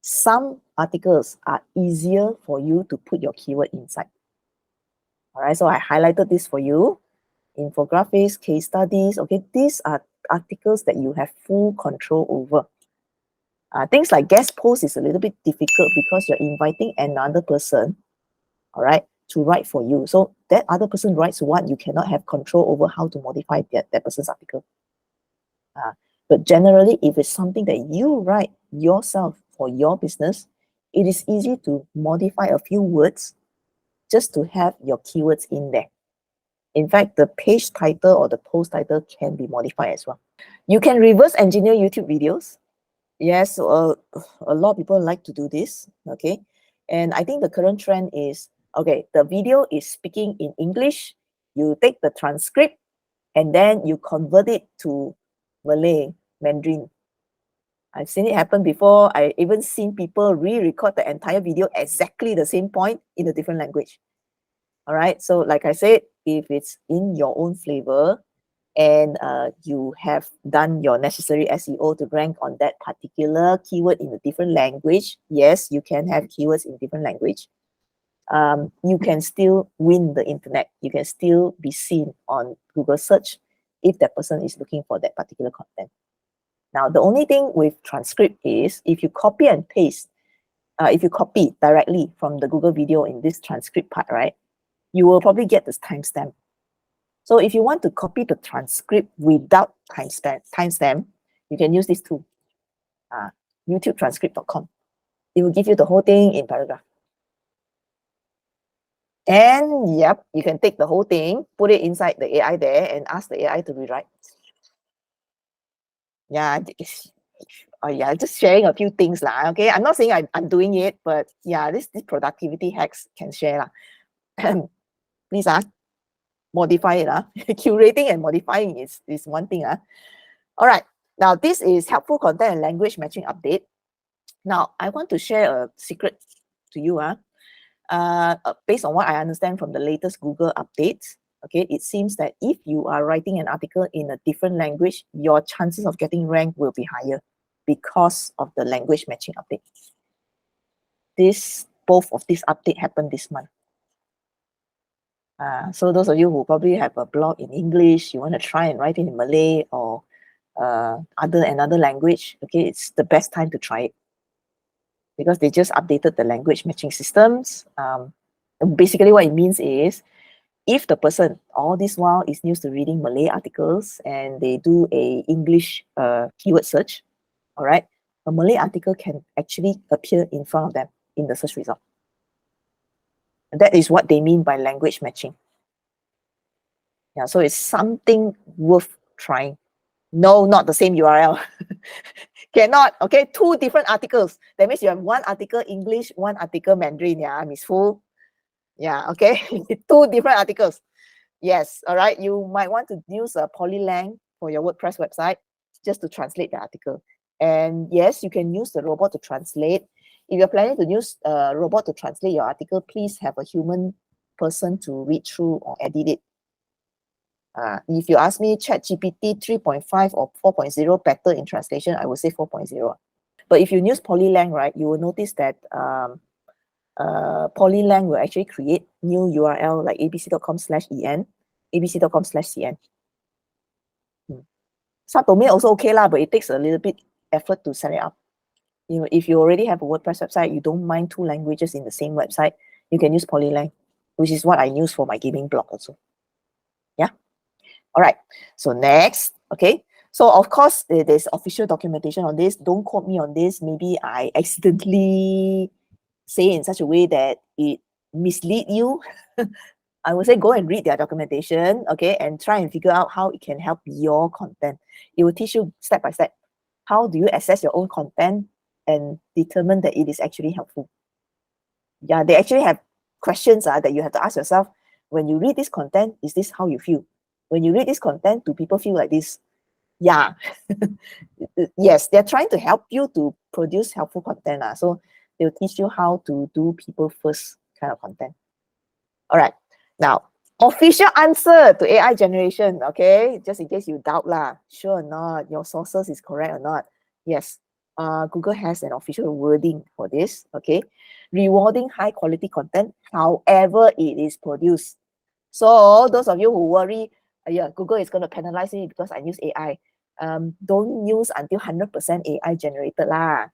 Some articles are easier for you to put your keyword inside. All right, so I highlighted this for you. Infographics, case studies, okay, these are articles that you have full control over. Things like guest post is a little bit difficult because you're inviting another person, all right, to write for you. So that other person writes what, you cannot have control over how to modify that person's article. But generally, if it's something that you write yourself for your business, it is easy to modify a few words just to have your keywords in there. In fact, the page title or the post title can be modified as well. You can reverse engineer YouTube videos. Yes, so, a lot of people like to do this, okay? And I think the current trend is, okay, the video is speaking in English, you take the transcript, and then you convert it to Malay, Mandarin. I've seen it happen before. I even seen people re-record the entire video exactly the same point in a different language. All right, so like I said, if it's in your own flavor and you have done your necessary SEO to rank on that particular keyword in a different language, yes, you can have keywords in different language. You can still win the internet. You can still be seen on Google search if that person is looking for that particular content. Now, the only thing with transcript is if you copy and paste, if you copy directly from the Google video in this transcript part, right, you will probably get this timestamp. So if you want to copy the transcript without timestamp, you can use this tool, YouTubetranscript.com. It will give you the whole thing in paragraph. And yep, you can take the whole thing, put it inside the AI there, and ask the AI to rewrite. Yeah, yeah, just sharing a few things lah. Okay, I'm not saying I'm doing it, but yeah, this productivity hacks can share lah. Please modify it Curating and modifying is one thing All right, now this is helpful content and language matching update. Now I want to share a secret to you based on what I understand from the latest Google updates. Okay, it seems that if you are writing an article in a different language, your chances of getting ranked will be higher because of the language matching update. Both of these update happened this month. So those of you who probably have a blog in English, you want to try and write it in Malay or another language, okay, it's the best time to try it because they just updated the language matching systems. Basically what it means is if the person all this while is used to reading Malay articles and they do a English keyword search, all right, a Malay article can actually appear in front of them in the search result. That is what they mean by language matching. Yeah, so it's something worth trying. No, not the same URL. Cannot, okay? Two different articles. That means you have one article English, one article Mandarin. Yeah, Miss Fu. Yeah, okay. Two different articles. Yes, all right. You might want to use a polylang for your WordPress website just to translate the article. And yes, you can use the robot to translate. If you're planning to use a robot to translate your article, please have a human person to read through or edit it. If you ask me, ChatGPT 3.5 or 4.0 better in translation, I would say 4.0. But if you use polylang, right, you will notice that polylang will actually create new URL like abc.com/en, abc.com/cn. Subdomain also okay lah, but it takes a little bit effort to set it up. You know, if you already have a WordPress website, you don't mind two languages in the same website, you can use polylang, which is what I use for my gaming blog also. Yeah. All right. So next, okay. So of course, there's official documentation on this. Don't quote me on this. Maybe I accidentally say in such a way that it mislead you. I would say go and read their documentation, okay, and try and figure out how it can help your content. It will teach you step by step. How do you assess your own content and determine that it is actually helpful? Yeah, they actually have questions that you have to ask yourself. When you read this content, is this how you feel? When you read this content, do people feel like this? Yeah. Yes, they're trying to help you to produce helpful content. So they'll teach you how to do people first kind of content. All right. Now, official answer to AI generation, okay? Just in case you doubt lah, sure or not, your sources is correct or not. Yes, Google has an official wording for this, okay? Rewarding high quality content, however it is produced. So those of you who worry, yeah, Google is going to penalize me because I use AI. Don't use until 100% AI generated lah.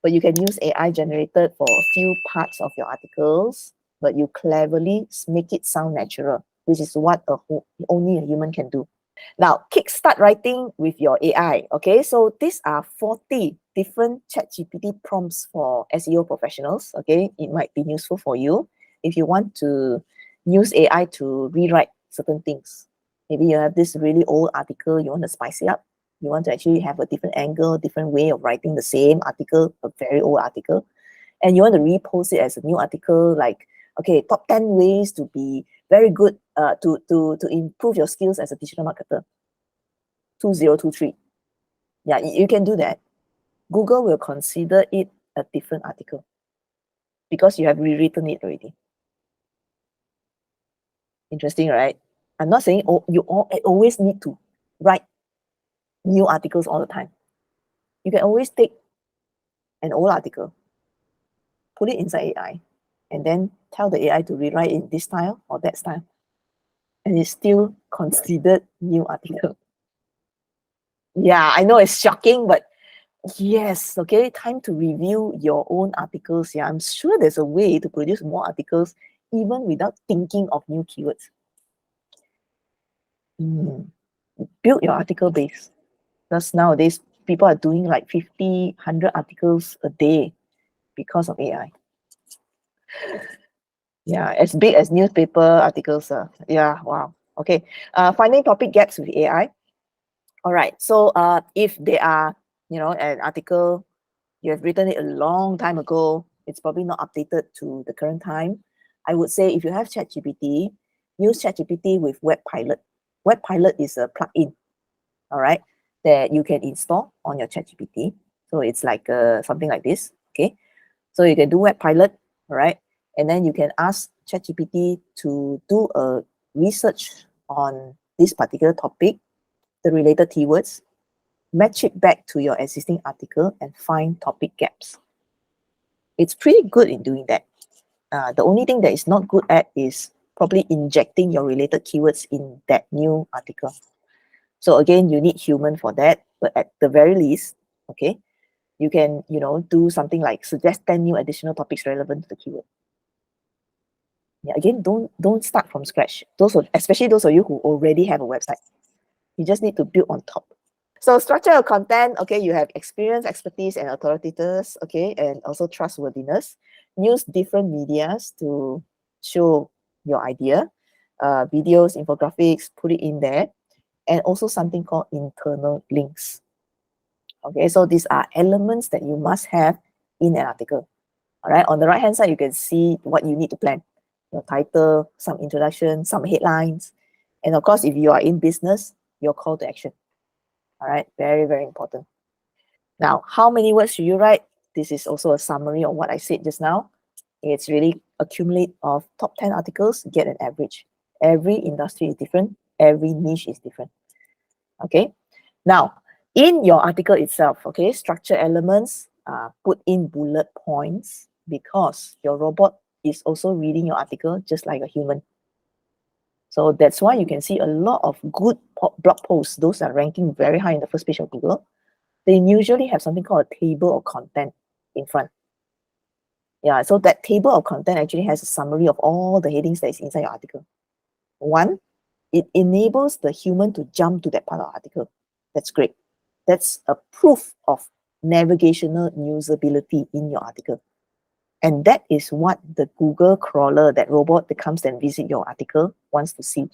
But you can use AI generated for a few parts of your articles, but you cleverly make it sound natural, which is what only a human can do. Now, kickstart writing with your AI. Okay, so these are 40 different ChatGPT prompts for SEO professionals. Okay, it might be useful for you if you want to use AI to rewrite certain things. Maybe you have this really old article, you want to spice it up. You want to actually have a different angle, different way of writing the same article, a very old article, and you want to repost it as a new article, like, okay, top 10 ways to be very good, to improve your skills as a digital marketer, 2023. Yeah, you can do that. Google will consider it a different article because you have rewritten it already. Interesting, right? I'm not saying you always need to write new articles all the time. You can always take an old article, put it inside AI, and then tell the AI to rewrite in this style or that style. And it's still considered new article. Yeah, I know it's shocking, but yes, okay, time to review your own articles. Yeah, I'm sure there's a way to produce more articles even without thinking of new keywords. Build your article base. Because nowadays, people are doing like 50, 100 articles a day because of AI. Yeah, as big as newspaper articles. Yeah, wow. Okay, finding topic gaps with AI. All right, so if they are, an article, you have written it a long time ago, it's probably not updated to the current time. I would say if you have ChatGPT, use ChatGPT with Web Pilot. Web Pilot is a plugin, all right, that you can install on your ChatGPT. So it's like something like this, okay? So you can do Web Pilot, all right? And then you can ask ChatGPT to do a research on this particular topic, the related keywords, match it back to your existing article and find topic gaps. It's pretty good in doing that. The only thing that it's not good at is probably injecting your related keywords in that new article. So again, you need human for that, but at the very least, okay, you can, do something like suggest 10 new additional topics relevant to the keyword. Yeah, again, don't start from scratch. Especially those of you who already have a website. You just need to build on top. So structure your content, okay, you have experience, expertise, and authorities, okay, and also trustworthiness. Use different medias to show your idea, videos, infographics, put it in there, and also something called internal links. Okay, so these are elements that you must have in an article. All right, on the right hand side, you can see what you need to plan. Your title, some introduction, some headlines, and of course, if you are in business, your call to action. All right, very, very important. Now, how many words should you write? This is also a summary of what I said just now. It's really accumulate of top 10 articles, get an average. Every industry is different. Every niche is different. Okay. Now, in your article itself, okay, structure elements, put in bullet points because your robot is also reading your article just like a human. So that's why you can see a lot of good blog posts. Those are ranking very high in the first page of Google. They usually have something called a table of content in front. Yeah, so that table of content actually has a summary of all the headings that is inside your article. One, it enables the human to jump to that part of the article. That's great. That's a proof of navigational usability in your article. And that is what the Google crawler, that robot that comes and visit your article, wants to see.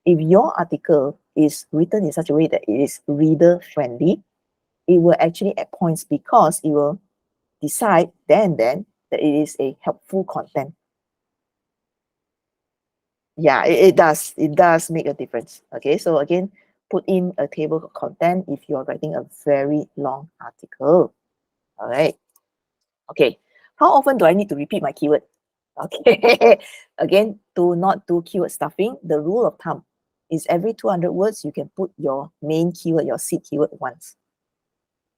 If your article is written in such a way that it is reader friendly, it will actually add points because it will decide then that it is a helpful content. Yeah, it does make a difference. Okay, so again, put in a table of content if you're writing a very long article. All right. Okay, how often do I need to repeat my keyword? Okay, again, do not do keyword stuffing. The rule of thumb is every 200 words, you can put your main keyword, your seed keyword once.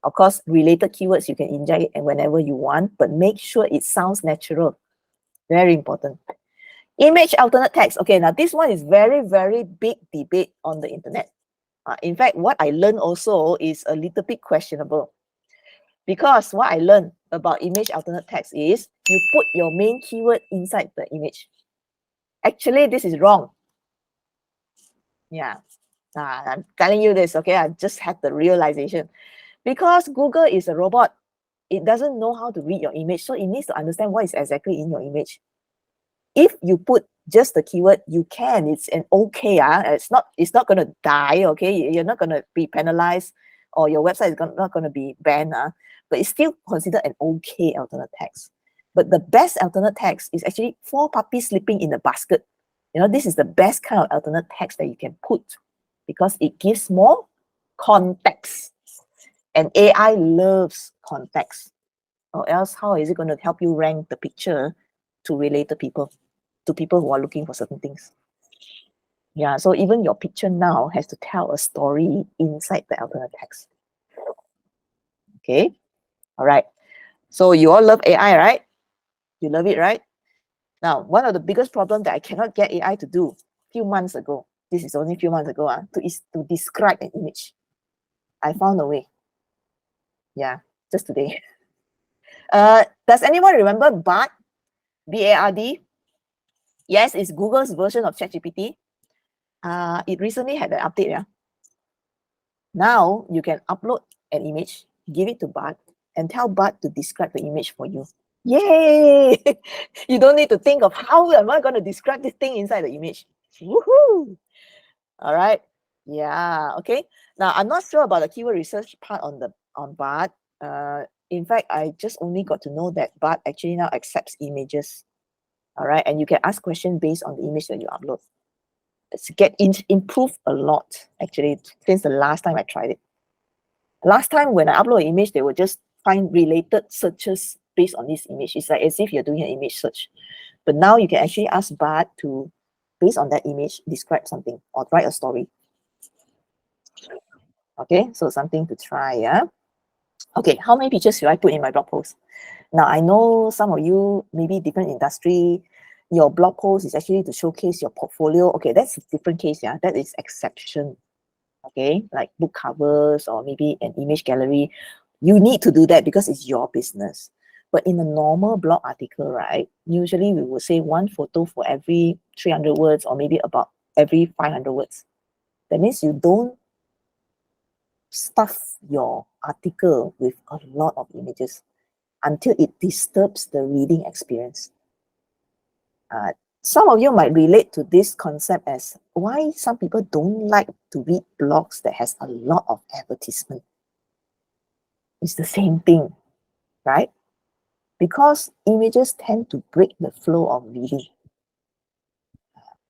Of course, related keywords, you can inject it whenever you want, but make sure it sounds natural. Very important. Image alternate text. Okay, now this one is very, very big debate on the internet. In fact, what I learned also is a little bit questionable. Because what I learned about image alternate text is you put your main keyword inside the image. Actually, this is wrong. Yeah, I'm telling you this, okay? I just had the realization. Because Google is a robot, it doesn't know how to read your image, so it needs to understand what is exactly in your image. If you put just the keyword, you can. It's an okay. It's not going to die, okay? You're not going to be penalized, or your website is not going to be banned, but it's still considered an okay alternate text. But the best alternate text is actually 4 puppies sleeping in the basket. You know, this is the best kind of alternate text that you can put because it gives more context. And AI loves context. Or else, how is it going to help you rank the picture to related people, to people who are looking for certain things? Yeah, so even your picture now has to tell a story inside the alternate text. Okay, all right. So you all love AI, right? You love it, right? Now, one of the biggest problems that I cannot get AI to do few months ago, this is only a few months ago, is to describe an image. I found a way. Yeah, just today. Does anyone remember Bard? B-A-R-D? Yes, it's Google's version of ChatGPT. It recently had an update. Yeah. Now you can upload an image, give it to Bard, and tell Bard to describe the image for you. Yay! You don't need to think of how am I going to describe this thing inside the image. Woohoo! All right. Yeah. Okay. Now I'm not sure about the keyword research part on Bard. In fact, I just only got to know that Bard actually now accepts images. All right, and you can ask questions based on the image that you upload. It's improved a lot actually since the last time I tried it. Last time when I upload an image, they would just find related searches based on this image. It's like as if you're doing an image search. But now you can actually ask Bard to, based on that image, describe something or write a story. Okay, so something to try, yeah? Okay, how many pictures should I put in my blog post? Now, I know some of you, maybe different industry, your blog post is actually to showcase your portfolio. Okay, that's a different case, yeah? That is exception. Okay, like book covers or maybe an image gallery. You need to do that because it's your business. But in a normal blog article, right, usually we will say 1 photo for every 300 words or maybe about every 500 words. That means you don't stuff your article with a lot of images until it disturbs the reading experience. Some of you might relate to this concept as why some people don't like to read blogs that has a lot of advertisement. It's the same thing, right? Because images tend to break the flow of reading.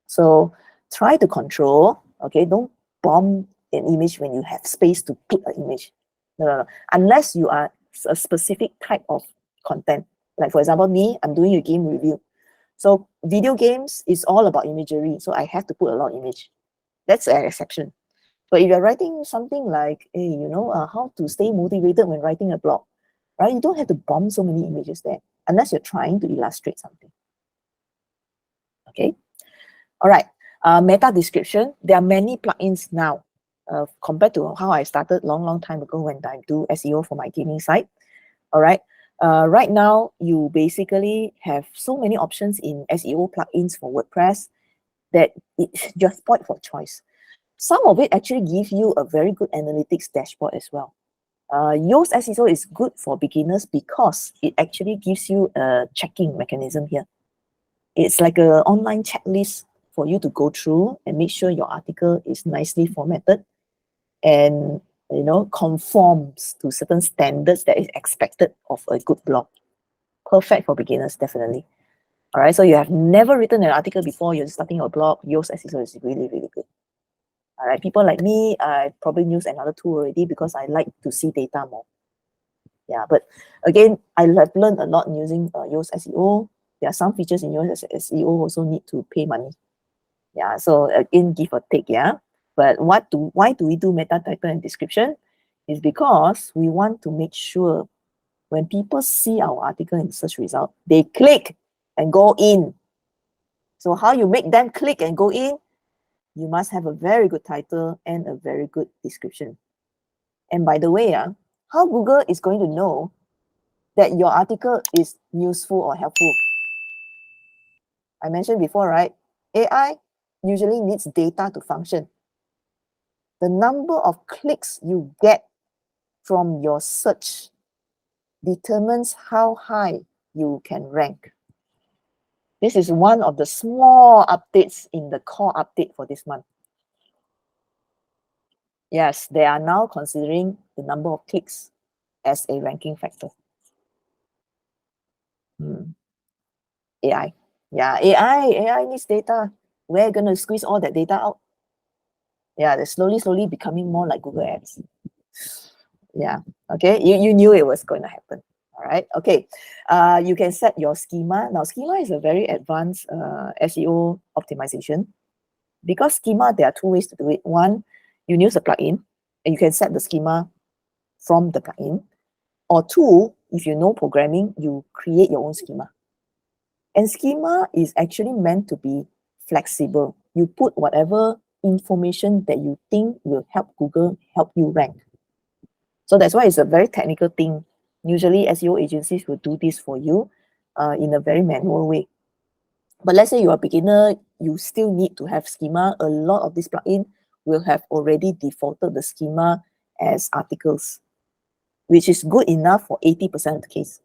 So try to control, okay? Don't bomb an image when you have space to put an image. No. Unless you are a specific type of content. Like for example, me, I'm doing a game review. So video games is all about imagery. So I have to put a lot of image. That's an exception. But if you're writing something like, hey, how to stay motivated when writing a blog, right? You don't have to bomb so many images there unless you're trying to illustrate something. Okay. All right. Meta description. There are many plugins now compared to how I started long time ago when I do SEO for my gaming site. All right. Right now, you basically have so many options in SEO plugins for WordPress that it's just spoiled for choice. Some of it actually give you a very good analytics dashboard as well. Yoast SEO is good for beginners because it actually gives you a checking mechanism here. It's like an online checklist for you to go through and make sure your article is nicely formatted and conforms to certain standards that is expected of a good blog. Perfect for beginners, definitely. All right, so you have never written an article before, you're starting your blog, Yoast SEO is really, really good. All right, people like me, I probably use another tool already because I like to see data more. Yeah, but again, I have learned a lot in using Yoast SEO. There are some features in Yoast SEO also need to pay money. Yeah, so again, give or take, yeah. But why do we do meta title and description? Is because we want to make sure when people see our article in search result, they click and go in. So how you make them click and go in? You must have a very good title and a very good description. And by the way, How Google is going to know that your article is useful or helpful? I mentioned before, right? AI usually needs data to function. The number of clicks you get from your search determines how high you can rank. This is one of the small updates in the core update for this month. Yes, they are now considering the number of clicks as a ranking factor. AI. Yeah, AI needs data. We're going to squeeze all that data out. Yeah, they're slowly becoming more like Google Ads. Yeah, okay, you knew it was going to happen. All right, okay. You can set your schema. Now, schema is a very advanced SEO optimization. Because schema, there are two ways to do it. One, you use a plugin, and you can set the schema from the plugin. Or two, if you know programming, you create your own schema. And schema is actually meant to be flexible. You put whatever information that you think will help Google help you rank. So that's why it's a very technical thing. Usually SEO agencies will do this for you in a very manual way. But let's say you're a beginner, you still need to have schema. A lot of these plugins will have already defaulted the schema as articles, which is good enough for 80% of the case.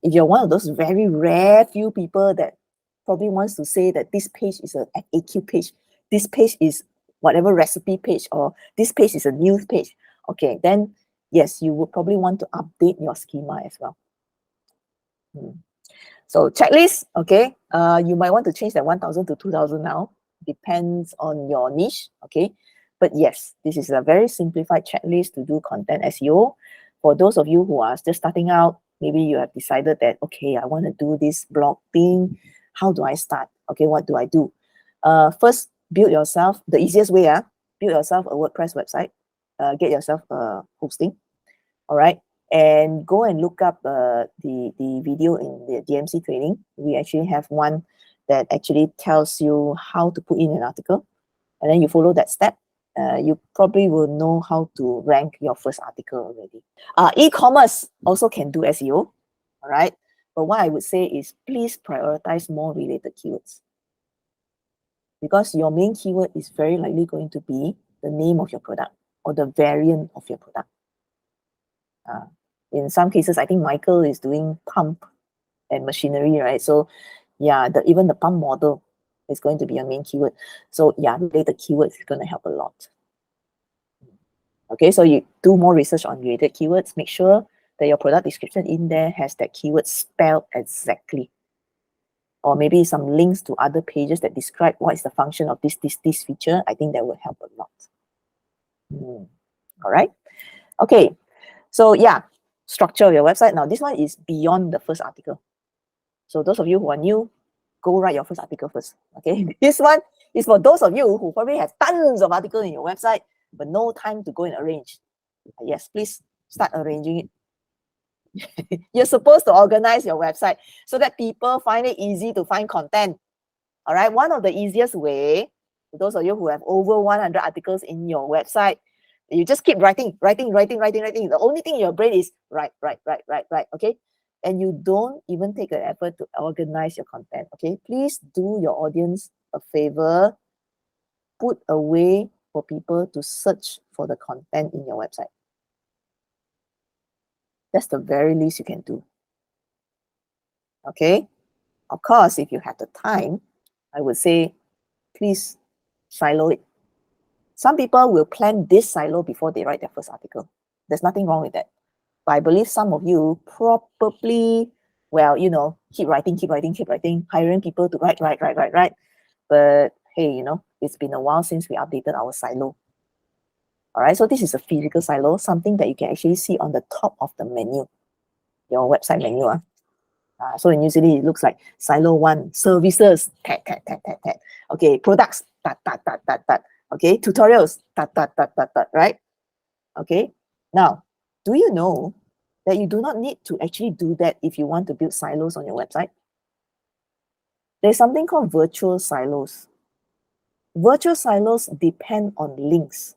If you're one of those very rare few people that probably wants to say that this page is an FAQ page, this page is whatever recipe page, or this page is a news page, okay, then yes, you would probably want to update your schema as well. So checklist, okay, you might want to change that 1,000 to 2,000 now, depends on your niche, okay. But yes, this is a very simplified checklist to do content SEO. For those of you who are just starting out, maybe you have decided that, okay, I want to do this blog thing. How do I start? Okay, what do I do? First, build yourself, the easiest way, build yourself a WordPress website, get yourself a hosting, all right? And go and look up the video in the DMC training. We actually have one that actually tells you how to put in an article, and then you follow that step. You probably will know how to rank your first article already. E-commerce also can do SEO, all right? But what I would say is please prioritize more related keywords, because your main keyword is very likely going to be the name of your product or the variant of your product. In some cases, I think Michael is doing pump and machinery, right? So yeah, even the pump model is going to be your main keyword. So yeah, related keywords is going to help a lot. Okay, so you do more research on related keywords. Make sure that your product description in there has that keyword spelled exactly. Or maybe some links to other pages that describe what is the function of this feature. I think that will help a lot. All right. Okay. So yeah, structure of your website. Now this one is beyond the first article. So those of you who are new, go write your first article first. Okay. This one is for those of you who probably have tons of articles in your website, but no time to go and arrange. Yes, please start arranging it. You're supposed to organize your website so that people find it easy to find content. All right. One of the easiest way, for those of you who have over 100 articles in your website, you just keep writing. The only thing in your brain is write. Okay. And you don't even take an effort to organize your content. Okay. Please do your audience a favor. Put a way for people to search for the content in your website. That's the very least you can do. Okay. Of course, if you have the time, I would say, please silo it. Some people will plan this silo before they write their first article. There's nothing wrong with that. But I believe some of you probably, well, you know, keep writing, hiring people to write. But hey, you know, it's been a while since we updated our silo. All right, so this is a physical silo, something that you can actually see on the top of the menu, your website menu. So usually it looks like silo 1, services, tag. Okay, products, okay, tutorials, right? Okay, now, do you know that you do not need to actually do that if you want to build silos on your website? There's something called virtual silos. Virtual silos depend on links,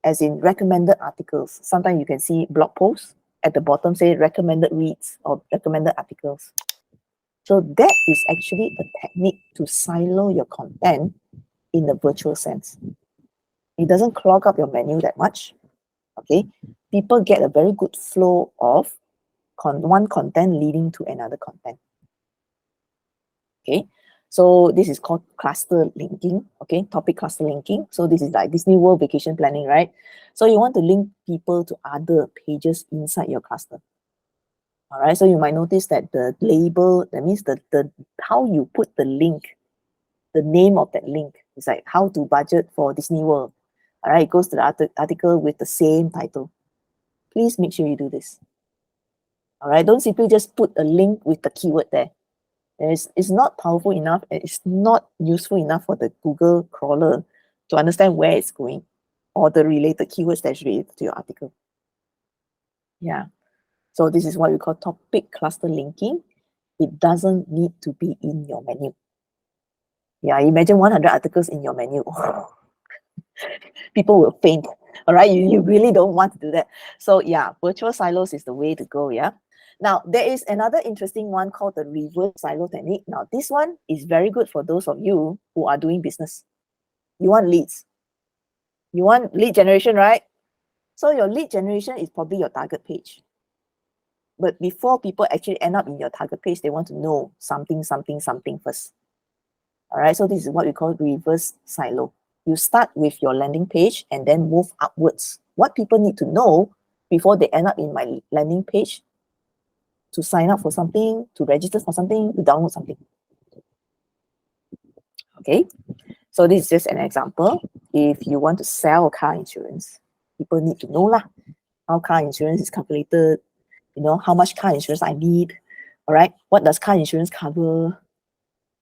as in recommended articles. Sometimes you can see blog posts, at the bottom say recommended reads or recommended articles. So that is actually a technique to silo your content in the virtual sense. It doesn't clog up your menu that much. Okay, people get a very good flow of one content leading to another content. Okay, so this is called cluster linking. Okay, topic cluster linking. So this is like Disney World vacation planning, right? So you want to link people to other pages inside your cluster. All right, so you might notice that the label, that means the how you put the link, the name of that link is like how to budget for Disney World. All right, it goes to the article with the same title. Please make sure you do this. All right, don't simply just put a link with the keyword there. It's not powerful enough, and it's not useful enough for the Google crawler to understand where it's going or the related keywords that's related to your article. Yeah. So this is what we call topic cluster linking. It doesn't need to be in your menu. Yeah, imagine 100 articles in your menu. People will faint. All right, you really don't want to do that. So yeah, virtual silos is the way to go. Yeah. Now there is another interesting one called the reverse silo technique. Now this one is very good for those of you who are doing business. You want leads. You want lead generation, right? So your lead generation is probably your target page. But before people actually end up in your target page, they want to know something first. All right, so this is what we call reverse silo. You start with your landing page and then move upwards. What people need to know before they end up in my landing page to sign up for something, to register for something, to download something. Okay, so this is just an example. If you want to sell car insurance, people need to know lah how car insurance is calculated, you know, how much car insurance I need, all right? What does car insurance cover?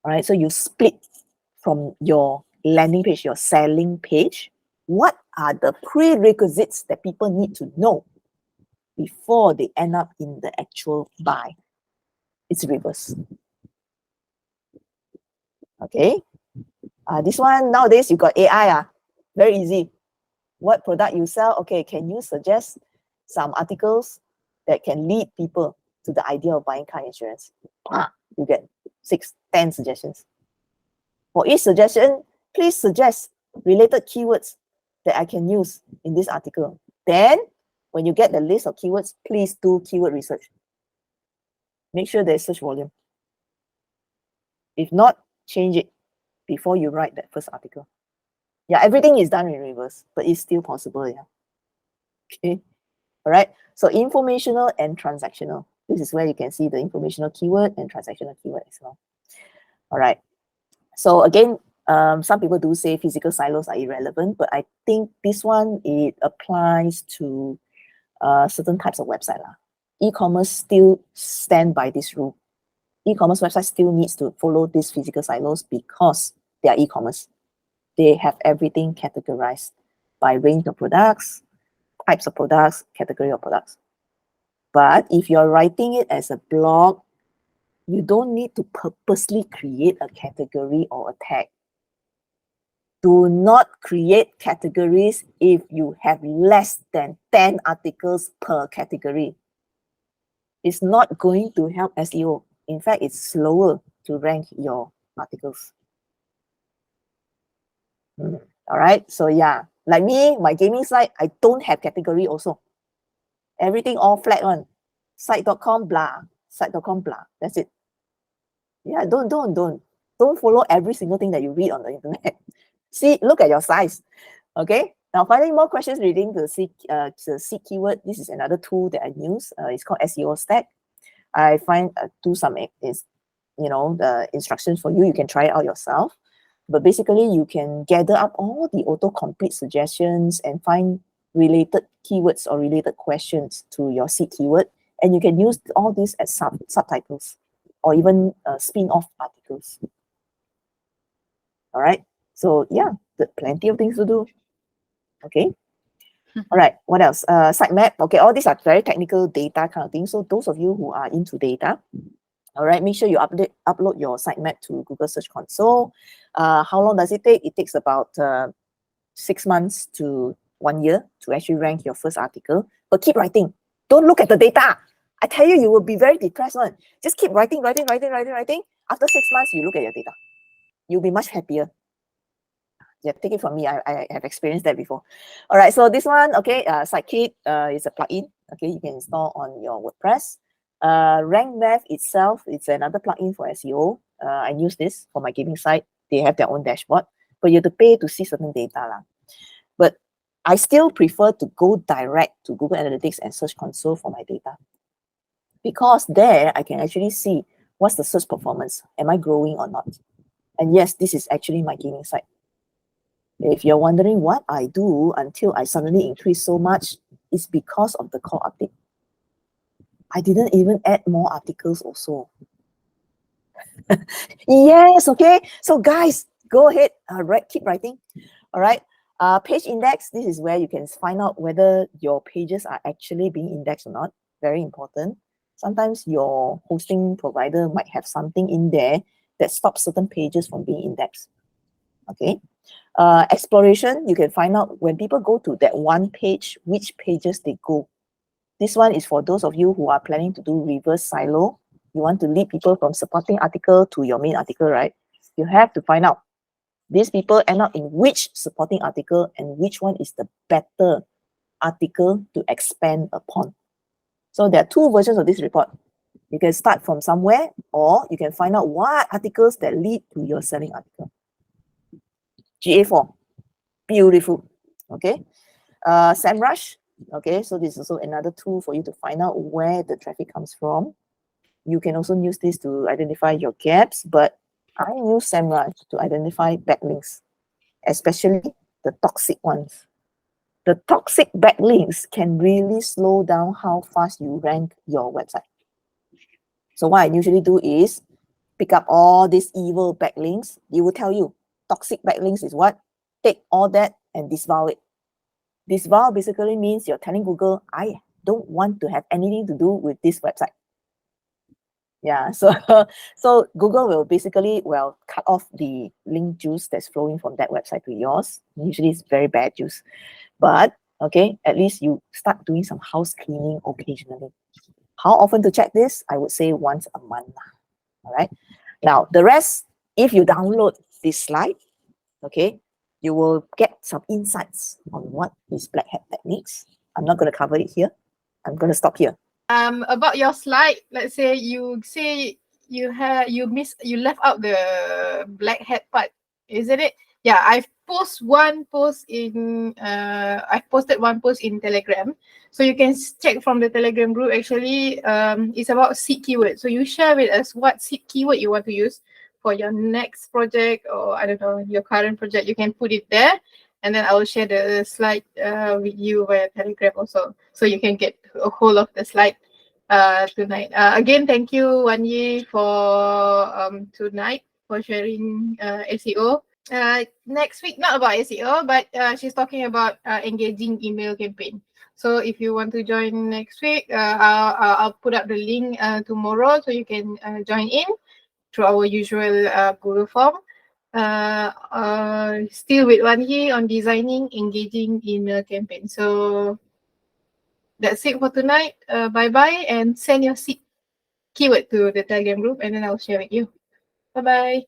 All right, so you split from your landing page, your selling page. What are the prerequisites that people need to know before they end up in the actual buy? It's reverse. Okay, this one nowadays you got AI, very easy. What product you sell? Okay, can you suggest some articles that can lead people to the idea of buying car insurance? You get 6, 10 suggestions. For each suggestion, please suggest related keywords that I can use in this article. Then, when you get the list of keywords, please do keyword research. Make sure there's search volume. If not, change it before you write that first article. Yeah, everything is done in reverse, but it's still possible. Yeah. Okay. All right. So informational and transactional. This is where you can see the informational keyword and transactional keyword as well. All right. So again, some people do say physical silos are irrelevant, but I think this one, it applies to certain types of website. E-commerce still stand by this rule. E-commerce website still needs to follow these physical silos because they are e-commerce. They have everything categorized by range of products, types of products, category of products. But if you're writing it as a blog, you don't need to purposely create a category or a tag. Do not create categories if you have less than 10 articles per category. It's not going to help SEO. In fact, it's slower to rank your articles. All right, so yeah, like me, my gaming site, I don't have category also. Everything all flat one. Site.com, blah. Site.com, blah. That's it. Yeah, don't follow every single thing that you read on the internet. See, look at your size. Okay. Now, finding more questions relating to the seek keyword. This is another tool that I use. It's called SEO Stack. I find do some the instructions for you. You can try it out yourself. But basically, you can gather up all the autocomplete suggestions and find related keywords or related questions to your seek keyword, and you can use all these as subtitles or even spin-off articles. All right. So yeah, plenty of things to do. Okay. All right. What else? Sitemap. Okay. All these are very technical data kind of things. So those of you who are into data, all right, make sure you upload your sitemap to Google Search Console. How long does it take? It takes about 6 months to 1 year to actually rank your first article. But keep writing. Don't look at the data. I tell you, you will be very depressed one. Just keep writing. After 6 months, you look at your data. You'll be much happier. Yeah, take it from me. I have experienced that before. All right, so this one, okay, Sidekick is a plugin. Okay, you can install on your WordPress. RankMath itself, it's another plugin for SEO. I use this for my gaming site. They have their own dashboard, but you have to pay to see certain data lah. But I still prefer to go direct to Google Analytics and Search Console for my data, because there I can actually see what's the search performance. Am I growing or not? And yes, this is actually my gaming site. If you're wondering what I do until I suddenly increase so much, it's because of the core update. I didn't even add more articles also. Yes, okay. So guys, go ahead, keep writing. All right. Page index, this is where you can find out whether your pages are actually being indexed or not. Very important. Sometimes your hosting provider might have something in there that stops certain pages from being indexed. Okay. Exploration, you can find out when people go to that one page, which pages they go. This one is for those of you who are planning to do reverse silo. You want to lead people from supporting article to your main article, right? You have to find out these people end up in which supporting article and which one is the better article to expand upon. So there are two versions of this report. You can start from somewhere, or you can find out what articles that lead to your selling article. GA4, beautiful. Okay. SEMrush. Okay, so this is also another tool for you to find out where the traffic comes from. You can also use this to identify your gaps, but I use SEMrush to identify backlinks, especially the toxic ones. The toxic backlinks can really slow down how fast you rank your website. So what I usually do is pick up all these evil backlinks. It will tell you toxic backlinks is what? Take all that and disavow it. Disavow basically means you're telling Google, I don't want to have anything to do with this website. Yeah, so Google will basically, well, cut off the link juice that's flowing from that website to yours. Usually it's very bad juice. But, okay, at least you start doing some house cleaning occasionally. How often to check this? I would say once a month. All right. Now, the rest, if you download this slide, okay, you will get some insights on what is black hat techniques. I'm not going to cover it here. I'm going to stop here. About your slide, let's say you left out the black hat part, isn't it? Yeah, I've posted one post in Telegram, so you can check from the Telegram group. Actually, it's about seed keyword. So you share with us what seed keyword you want to use for your next project, or I don't know, your current project. You can put it there, and then I will share the slide with you via Telegram also, so you can get a hold of the slide tonight. Again, thank you, Wan Yi, for tonight for sharing SEO. Next week, not about SEO, but she's talking about engaging email campaign. So if you want to join next week, I'll put up the link tomorrow, so you can join in through our usual Google form. Still with Wan Yi on designing engaging email campaign. So that's it for tonight. Bye-bye, and send your keyword to the Telegram group, and then I'll share with you. Bye-bye.